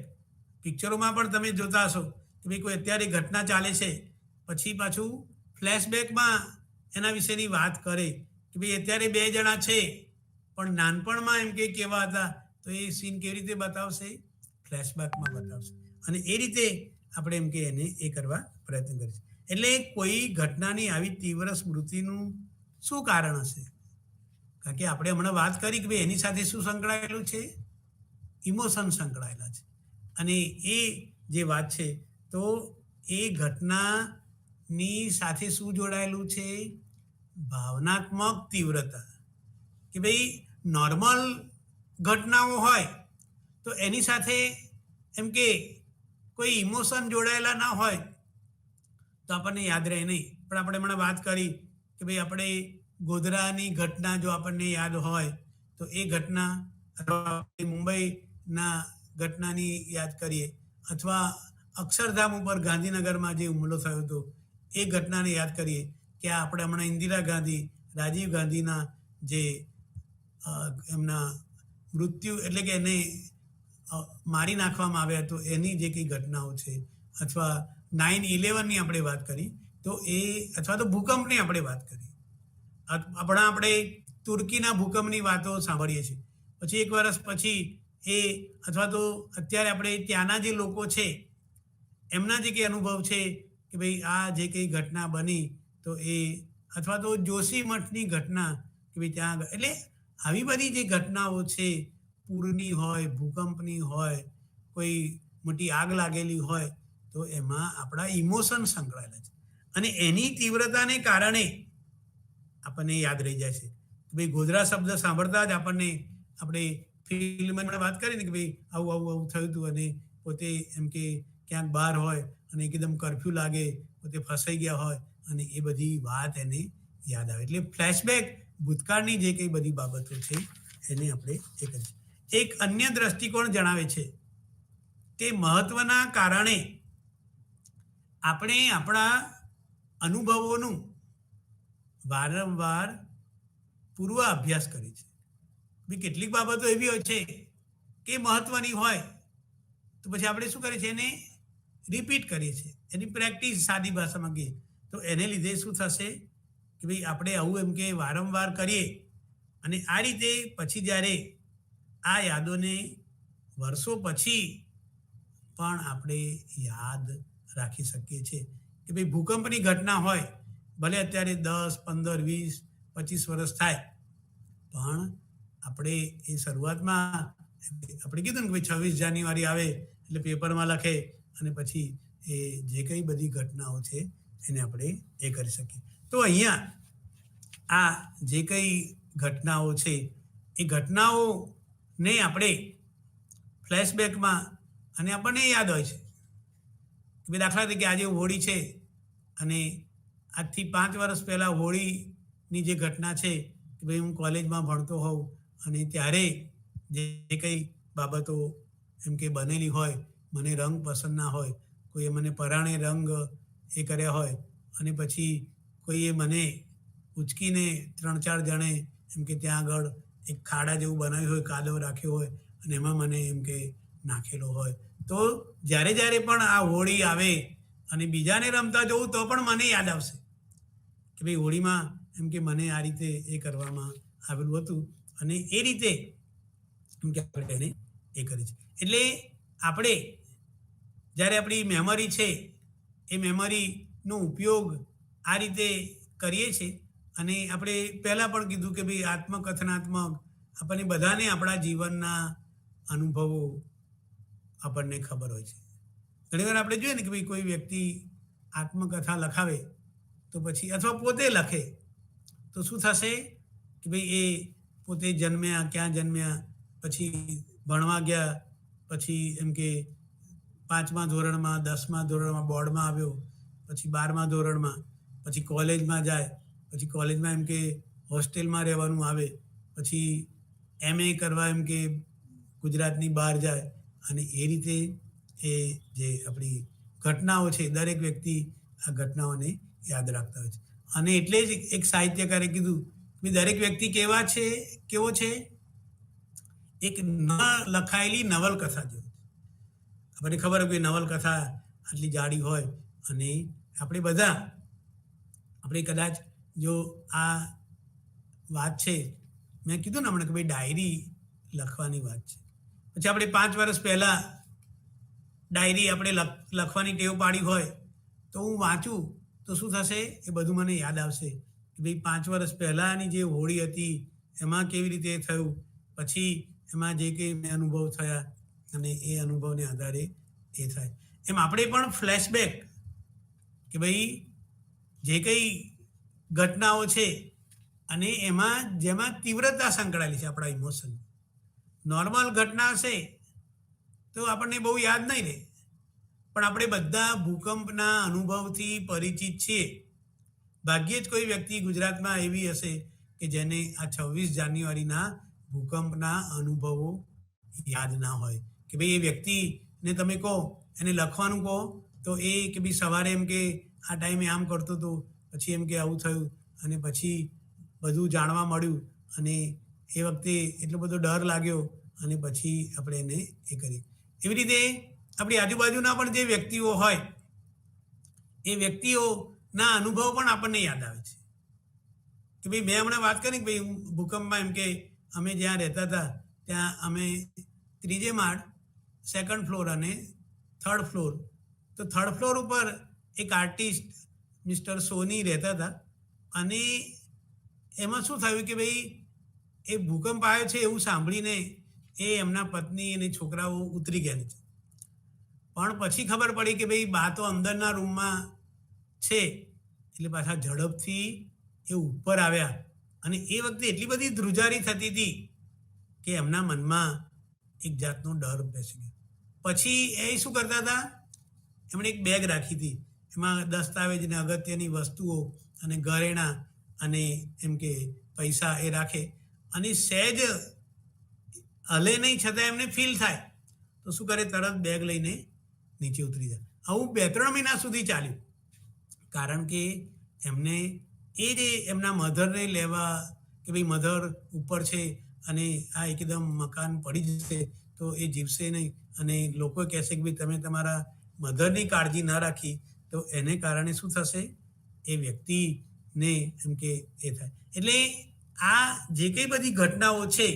પિક્ચરોમાં પણ તમે જોતા હશો કે ભાઈ કોઈ અત્યારે ઘટના ચાલે છે, પછી પાછું ફ્લેશબેકમાં એના વિશેની વાત કરે કે ભાઈ અત્યારે 2 જણા છે પણ નાનપણમાં એમ કે કેવા હતા, તો એ સીન કેવી રીતે બતાવશે, ફ્લેશબેકમાં બતાવશે. અને એ રીતે આપણે એમ કે એને એ કરવા પ્રયત્ન કરીશું. એટલે કોઈ ઘટનાની આવી તીવ્ર સ્મૃતિનું શું કારણ હશે? કારણ કે આપણે હમણાં વાત કરી કે ભાઈ એની સાથે શું સંકળાયેલું છે, ઇમોશન સંકળાયેલા છે. અને એ જે વાત છે તો એ ઘટનાની સાથે શું જોડાયેલું છે, ભાવનાત્મક તીવ્રતા. કે ભાઈ નોર્મલ ઘટનાઓ હોય તો એની સાથે એમ કે કોઈ ઇમોશન જોડાયેલા ના હોય તો આપણને યાદ રહે નહીં. પણ આપણે હમણાં વાત કરી કે ભાઈ આપણે ગોધરાની ઘટના જો આપણને યાદ હોય તો એ ઘટના, અથવા મુંબઈના ઘટનાની યાદ કરીએ, અથવા અક્ષરધામ ઉપર ગાંધીનગરમાં જે હુમલો થયો હતો એ ઘટનાને યાદ કરીએ કે આપણે હમણાં ઇન્દિરા ગાંધી, રાજીવ ગાંધીના જે એમના મૃત્યુ એટલે કે એને મારી નાખવામાં આવ્યા તો એની જે કંઈ ઘટનાઓ છે, અથવા 9/11ની આપણે વાત કરી તો એ, અથવા તો ભૂકંપની આપણે વાત કરી, આપણે તુર્કીના ભૂકંપની વાતો સાંભળીએ છીએ, પછી 1 વર્ષ પછી એ, અથવા તો અત્યારે આપણે ત્યાંના જે લોકો છે એમના જે કંઈ અનુભવ છે કે ભાઈ આ જે કંઈ ઘટના બની તો એ, અથવા તો જોશી મઠની ઘટના કે ભાઈ ત્યાં, એટલે આવી બધી જે ઘટનાઓ છે, પૂરની હોય, ભૂકંપની હોય, કોઈ મોટી આગ લાગેલી હોય તો એમાં આપણા ઇમોશન સંકળાયેલા છે અને એની તીવ્રતાને કારણે આપણને યાદ રહી જાય છે. ભાઈ ગોધરા શબ્દ સાંભળતા જ આપણને આપણે ફિલ્મમાં વાત કરી ને કે ભાઈ આવું આવું આવું થયું હતું અને પોતે એમ કે ક્યાંક બહાર હોય અને એકદમ કરફ્યુ લાગે, પોતે ફસાઈ ગયા હોય અને એ બધી વાત એને યાદ આવે. એટલે ફ્લેશબેક ભૂતકાળની જે કંઈ બધી બાબતો છે એને આપણે એ કરીએ. એક અન્ય દ્રષ્ટિકોણ જણાવે છે કે મહત્વના કારણે આપણે આપણા અનુભવોનું વારંવાર પૂર્વ અભ્યાસ કરીએ છીએ. બી કેટલીક બાબતો એવી હોય છે કે મહત્વની હોય તો પછી આપણે શું કરીએ છીએ, એને રિપીટ કરીએ છીએ, એની પ્રેક્ટિસ સાદી ભાષામાં કહીએ તો એને લીધે શું થશે કે ભાઈ આપણે આવું એમ કે વારંવાર કરીએ અને આ રીતે પછી જ્યારે આ યાદોને વર્ષો પછી પણ આપણે યાદ રાખી શકીએ છીએ. કે ભાઈ ભૂકંપની ઘટના હોય, ભલે અત્યારે 10, 15, 20, 25 વર્ષ થાય પણ આપણે એ શરૂઆતમાં આપણે કીધું ને કે ભાઈ 26 જાન્યુઆરી આવે એટલે પેપરમાં લખે અને પછી એ જે કંઈ બધી ઘટનાઓ છે એને આપણે એ કરી શકીએ. તો અહીંયા આ જે કંઈ ઘટનાઓ છે એ ઘટનાઓને આપણે ફ્લેશબેકમાં અને આપણને યાદ હોય છે કે દાખલા તરીકે આજે હોળી છે અને આજથી 5 વર્ષ પહેલાં હોળીની જે ઘટના છે કે ભાઈ હું કોલેજમાં ભણતો હોઉં અને ત્યારે જે કંઈ બાબતો એમ કે બનેલી હોય, મને રંગ પસંદ ના હોય, કોઈએ મને પરાણે રંગ એ કર્યા હોય અને પછી કોઈએ મને ઉચકીને 3-4 જણે એમ કે ત્યાં આગળ એક ખાડા જેવું બનાવ્યું હોય, કાદવ રાખ્યો હોય અને એમાં મને એમ કે નાખેલો હોય. તો જ્યારે જ્યારે પણ આ હોળી આવે અને બીજાને રમતા જોઉં તો પણ મને યાદ આવશે કે ભાઈ હોળીમાં એમ કે મને આ રીતે એ કરવામાં આવેલું હતું અને એ રીતે એમ કે આપણે એને એ કરી છે. એટલે આપણે જ્યારે આપણી મેમરી છે એ મેમરીનો ઉપયોગ આ રીતે કરીએ છીએ અને આપણે પહેલાં પણ કીધું કે ભાઈ આત્મકથનાત્મક આપણને બધાને આપણા જીવનના અનુભવો આપણને ખબર હોય છે. ઘણીવાર આપણે જોઈએ ને કે ભાઈ કોઈ વ્યક્તિ આત્મકથા લખાવે તો પછી અથવા પોતે લખે તો શું થશે કે ભાઈ એ પોતે જન્મ્યા, ક્યાં જન્મ્યા, પછી ભણવા ગયા, પછી એમ કે 5મા ધોરણમાં, 10મા ધોરણમાં બોર્ડમાં આવ્યો, પછી 12મા ધોરણમાં, પછી કોલેજમાં જાય, પછી કોલેજમાં એમ કે હોસ્ટેલમાં રહેવાનું આવે, પછી MA કરવા એમ કે ગુજરાતની બહાર જાય અને એ રીતે એ જે આપણી ઘટનાઓ છે દરેક વ્યક્તિ આ ઘટનાઓને યાદ રાખતા હોય છે. અને એટલે જ એક સાહિત્યકારે કીધું કે દરેક વ્યક્તિ કેવો છે, એક ન લખાયેલી નવલકથા જેવું. આપણને ખબર હોય કે નવલકથા આટલી જાડી હોય અને આપણે કદાચ જો આ વાત છે, મેં કીધું ને હમણાં કે ભાઈ ડાયરી લખવાની વાત છે, પછી આપણે 5 વર્ષ પહેલાં ડાયરી આપણે લખવાની ટેવ પાડી હોય તો હું વાંચું તો શું થશે, એ બધું મને યાદ આવશે કે ભાઈ 5 વર્ષ પહેલાંની જે હોળી હતી એમાં કેવી રીતે થયું, પછી એમાં જે કંઈ મેં અનુભવ થયા અને એ અનુભવને આધારે એ થાય. એમ આપણે પણ ફ્લેશબેક કે ભાઈ જે કંઈ ઘટનાઓ છે અને જેમાં તીવ્રતા સંકળાયેલી છે આપણા ઇમોશન. નોર્મલ ઘટના હશે તો આપણને બહુ યાદ નહીં રહે, પણ આપણે બધા ભૂકંપના અનુભવથી પરિચિત છીએ. ભાગ્યે જ કોઈ વ્યક્તિ ગુજરાતમાં એવી હશે કે જેને આ 26 જાન્યુઆરીના ભૂકંપના અનુભવો યાદ ના હોય. કે ભાઈ એ વ્યક્તિને તમે કહો, એને લખવાનું કહો તો એ કે ભાઈ સવારે એમ કે આ ટાઈમે આમ કરતો હતો, પછી એમ કે આવું થયું અને પછી બધું જાણવા મળ્યું અને એ વખતે એટલો બધો ડર લાગ્યો અને પછી આપણે એને એ કરીએ. એવી રીતે આપણી આજુબાજુના પણ જે વ્યક્તિઓ હોય એ વ્યક્તિઓના અનુભવ પણ આપણને યાદ આવે છે કે ભાઈ મેં હમણાં વાત કરી કે ભાઈ ભૂકંપમાં એમ કે અમે જ્યાં રહેતા હતા ત્યાં અમે 3જે માળ, 2nd ફ્લોર અને 3rd ફ્લોર. તો 3rd ફ્લોર ઉપર એક આર્ટિસ્ટ મિસ્ટર સોની રહેતા હતા અને એમાં શું થયું કે ભાઈ એ ભૂકંપ આવ્યો છે એવું સાંભળીને એ એમના પત્ની અને છોકરાઓ ઉતરી ગયા છે પણ પછી ખબર પડી કે ભાઈ બા તો અંદરના રૂમમાં છે, એટલે પાછા ઝડપથી એ ઉપર આવ્યા. અને એ વખતે એટલી બધી ધ્રુજારી થતી હતી કે એમના મનમાં એક જાતનો ડર બેસી ગયો. પછી એ શું કરતા હતા, એમણે એક બેગ રાખી હતી, એમાં દસ્તાવેજ ને અગત્યની વસ્તુઓ અને ઘરેણાં અને એમ કે પૈસા એ રાખે, અને સહેજ હલે નહીં છતાં એમને ફીલ થાય તો શું કરે, તરત બેગ લઈને નીચે ઉતરી જાય. આવું 2-3 મહિના સુધી ચાલ્યું, કારણ કે એમને એ જે એમના મધરને લેવા કે ભાઈ મધર ઉપર છે અને આ એકદમ મકાન પડી જશે તો એ જીવશે નહીં, અને લોકો કહેશે કે ભાઈ તમે તમારા મધરની કાળજી ન રાખી, તો એને કારણે શું થશે, એ વ્યક્તિને એમ કે એ થાય. એટલે આ જે કંઈ બધી ઘટનાઓ છે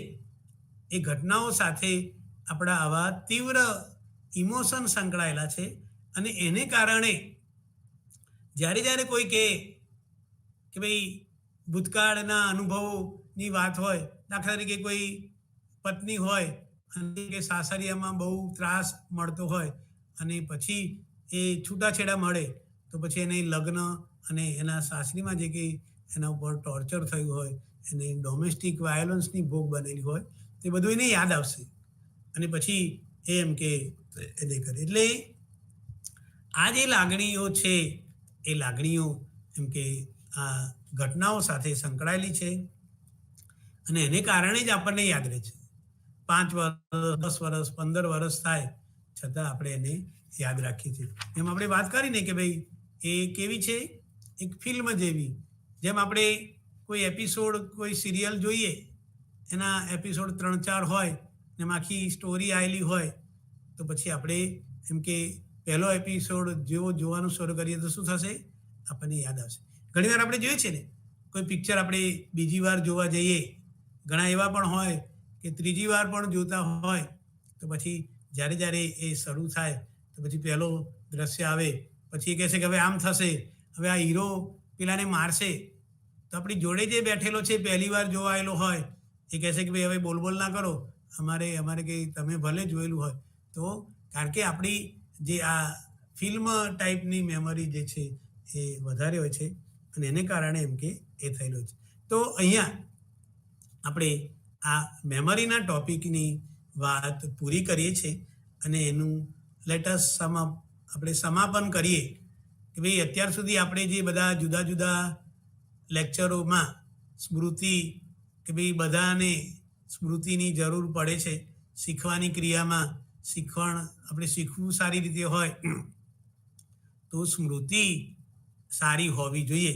એ ઘટનાઓ સાથે આપણા આવા તીવ્ર ઇમોશન સંકળાયેલા છે, અને એને કારણે જ્યારે જ્યારે કોઈ કહે કે ભાઈ ભૂતકાળના અનુભવોની વાત હોય, દાખલા તરીકે કોઈ પત્ની હોય અને કે સાસરિયામાં બહુ ત્રાસ મળતો હોય અને પછી એ છૂટાછેડા મળે, તો પછી એને લગ્ન અને એના સાસરીમાં જે કંઈ એના ઉપર ટોર્ચર થયું હોય, એને ડોમેસ્ટિક વાયોલન્સની ભોગ બનેલી હોય, તે બધું એને યાદ આવશે અને પછી એમ કે એ કરે. એટલે આ જે લાગણીઓ છે એ લાગણીઓ એમ કે આ ઘટનાઓ સાથે સંકળાયેલી છે, અને એને કારણે જ આપણને યાદ રહે છે. 5 વર્ષ 10 વર્ષ 15 વર્ષ થાય છતાં આપણે એને યાદ રાખીએ છીએ. એમ આપણે વાત કરીને કે ભાઈ એ કેવી છે, એક ફિલ્મ જેવી. જેમ આપણે કોઈ એપિસોડ કોઈ સિરિયલ જોઈએ, એના એપિસોડ 3-4 હોય ને એમાં આખી સ્ટોરી આવેલી હોય, તો પછી આપણે એમ કે પહેલો એપિસોડ જેવો જોવાનું શરૂ કરીએ તો શું થશે, આપણને યાદ આવશે. ઘણીવાર આપણે જોઈએ છે ને, કોઈ પિક્ચર આપણે બીજી વાર જોવા જઈએ, ઘણા એવા પણ હોય કે ત્રીજી વાર પણ જોતા હોય, તો પછી જ્યારે જ્યારે એ શરૂ થાય તો પછી પહેલો દ્રશ્ય આવે, પછી એ કહેશે કે હવે આમ થશે, હવે આ હીરો પેલાને મારશે, તો આપણી જોડે જે બેઠેલો છે પહેલી વાર જોવા આવેલો હોય, એ કહેશે કે ભાઈ હવે બોલ ના કરો, અમારે કંઈ તમે ભલે જોયેલું હોય તો, કારણ કે આપણી જે આ ફિલ્મ ટાઈપની મેમરી જે છે એ વધારે હોય છે, અને એને કારણે એમ કે એ થયેલું છે. તો અહીંયા આપણે આ મેમરીના ટોપિકની વાત પૂરી કરીએ છીએ, અને એનું લેટસ આપણે સમાપન કરીએ કે ભાઈ અત્યાર સુધી આપણે જે બધા જુદા જુદા લેક્ચરોમાં સ્મૃતિ, કે ભાઈ બધાને સ્મૃતિની જરૂર પડે છે શીખવાની ક્રિયામાં. આપણે શીખવું સારી રીતે હોય તો સ્મૃતિ સારી હોવી જોઈએ.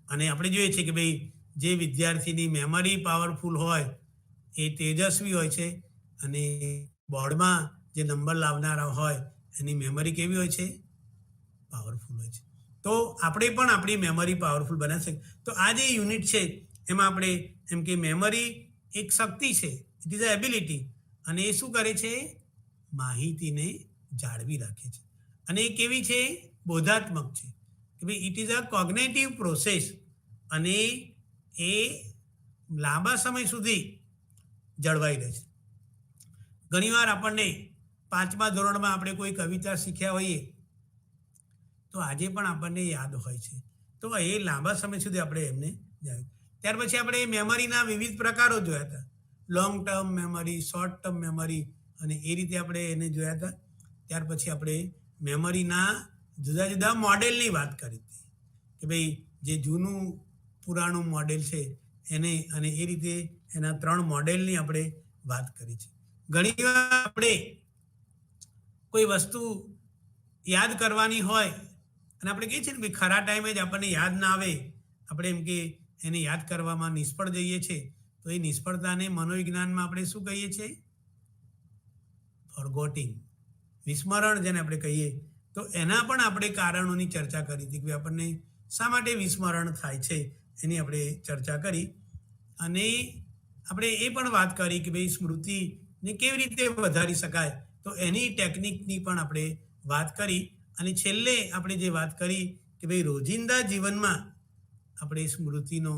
અને આપણે જોઈએ છીએ કે ભાઈ જે વિદ્યાર્થીની મેમરી પાવરફુલ હોય એ તેજસ્વી હોય છે, અને બોર્ડમાં જે નંબર લાવનારા હોય એની મેમરી કેવી હોય છે, પાવરફુલ હોય છે. તો આપણે પણ આપણી મેમરી પાવરફુલ બનાવી શકીએ. તો આ જે યુનિટ છે એમાં આપણે એમ કે મેમરી એક શક્તિ છે, ઇટ ઇઝ અ એબિલિટી, અને એ શું કરે છે, માહિતીને જાળવી રાખે છે. અને એ કેવી છે, બોધાત્મક છે, કે ભાઈ it is a cognitive process, અને એ લાંબા સમય સુધી જળવાઈ રહે છે. ઘણીવાર આપણને 5મા ધોરણમાં આપણે કોઈ કવિતા શીખ્યા હોઈએ તો આજે પણ આપણને યાદ હોય છે, તો એ લાંબા સમય સુધી આપણે એમને જાળવી. ત્યાર પછી આપણે મેમરીના વિવિધ પ્રકારો જોયા હતા, long term memory, short term memory, અને એ રીતે આપણે એને જોયા હતા. ત્યાર પછી આપણે મેમરીના જુદા જુદા મોડેલની વાત કરી હતી કે ભાઈ જે જૂનું પુરાણું મોડેલ છે એને, અને એ રીતે એના 3 મોડેલની આપણે વાત કરી છે. ઘણીવાર આપણે કોઈ વસ્તુ યાદ કરવાની હોય અને આપણે કહીએ છીએ ને ભાઈ ખરા ટાઈમે જ આપણને યાદ ના આવે, આપણે એમ કે એને યાદ કરવામાં નિષ્ફળ જઈએ છીએ, તો એ નિષ્ફળતાને મનોવિજ્ઞાનમાં આપણે શું કહીએ છીએ, ફોરગોટિંગ, વિસ્મરણ જેને આપણે કહીએ. તો એના પણ આપણે કારણોની ચર્ચા કરી હતી કે આપણને શા માટે વિસ્મરણ થાય છે એની આપણે ચર્ચા કરી. અને આપણે એ પણ વાત કરી કે ભાઈ સ્મૃતિને કેવી રીતે વધારી શકાય, તો એની ટેકનિકની પણ આપણે વાત કરી. અને છેલ્લે આપણે જે વાત કરી કે ભાઈ રોજિંદા જીવનમાં આપણે સ્મૃતિનો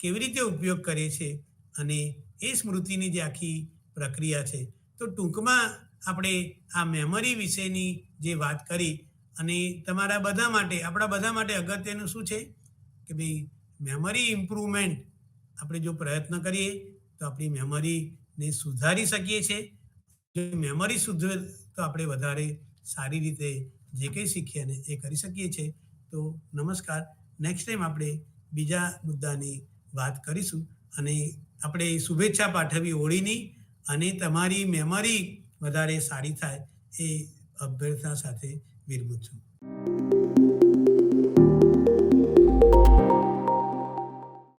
કેવી રીતે ઉપયોગ કરીએ છીએ, અને એ સ્મૃતિની જે આખી પ્રક્રિયા છે. તો ટૂંકમાં આપણે આ મેમરી વિશેની જે વાત કરી, અને તમારા બધા માટે, આપણા બધા માટે અગત્યનું શું છે કે ભાઈ મેમરી ઇમ્પ્રુવમેન્ટ આપણે જો પ્રયત્ન કરીએ તો આપણી મેમરીને સુધારી શકીએ છીએ. જો મેમરી સુધરે તો આપણે વધારે સારી રીતે જે કંઈ શીખીએ ને એ કરી શકીએ છીએ. તો નમસ્કાર. નેક્સ્ટ ટાઈમ આપણે બીજા મુદ્દાની વાત કરીશું, અને આપણે શુભેચ્છા પાઠવી હોળીની, અને તમારી મેમરી વધારે સારી થાય એ અભ્યર્થના સાથે વિરમું છું.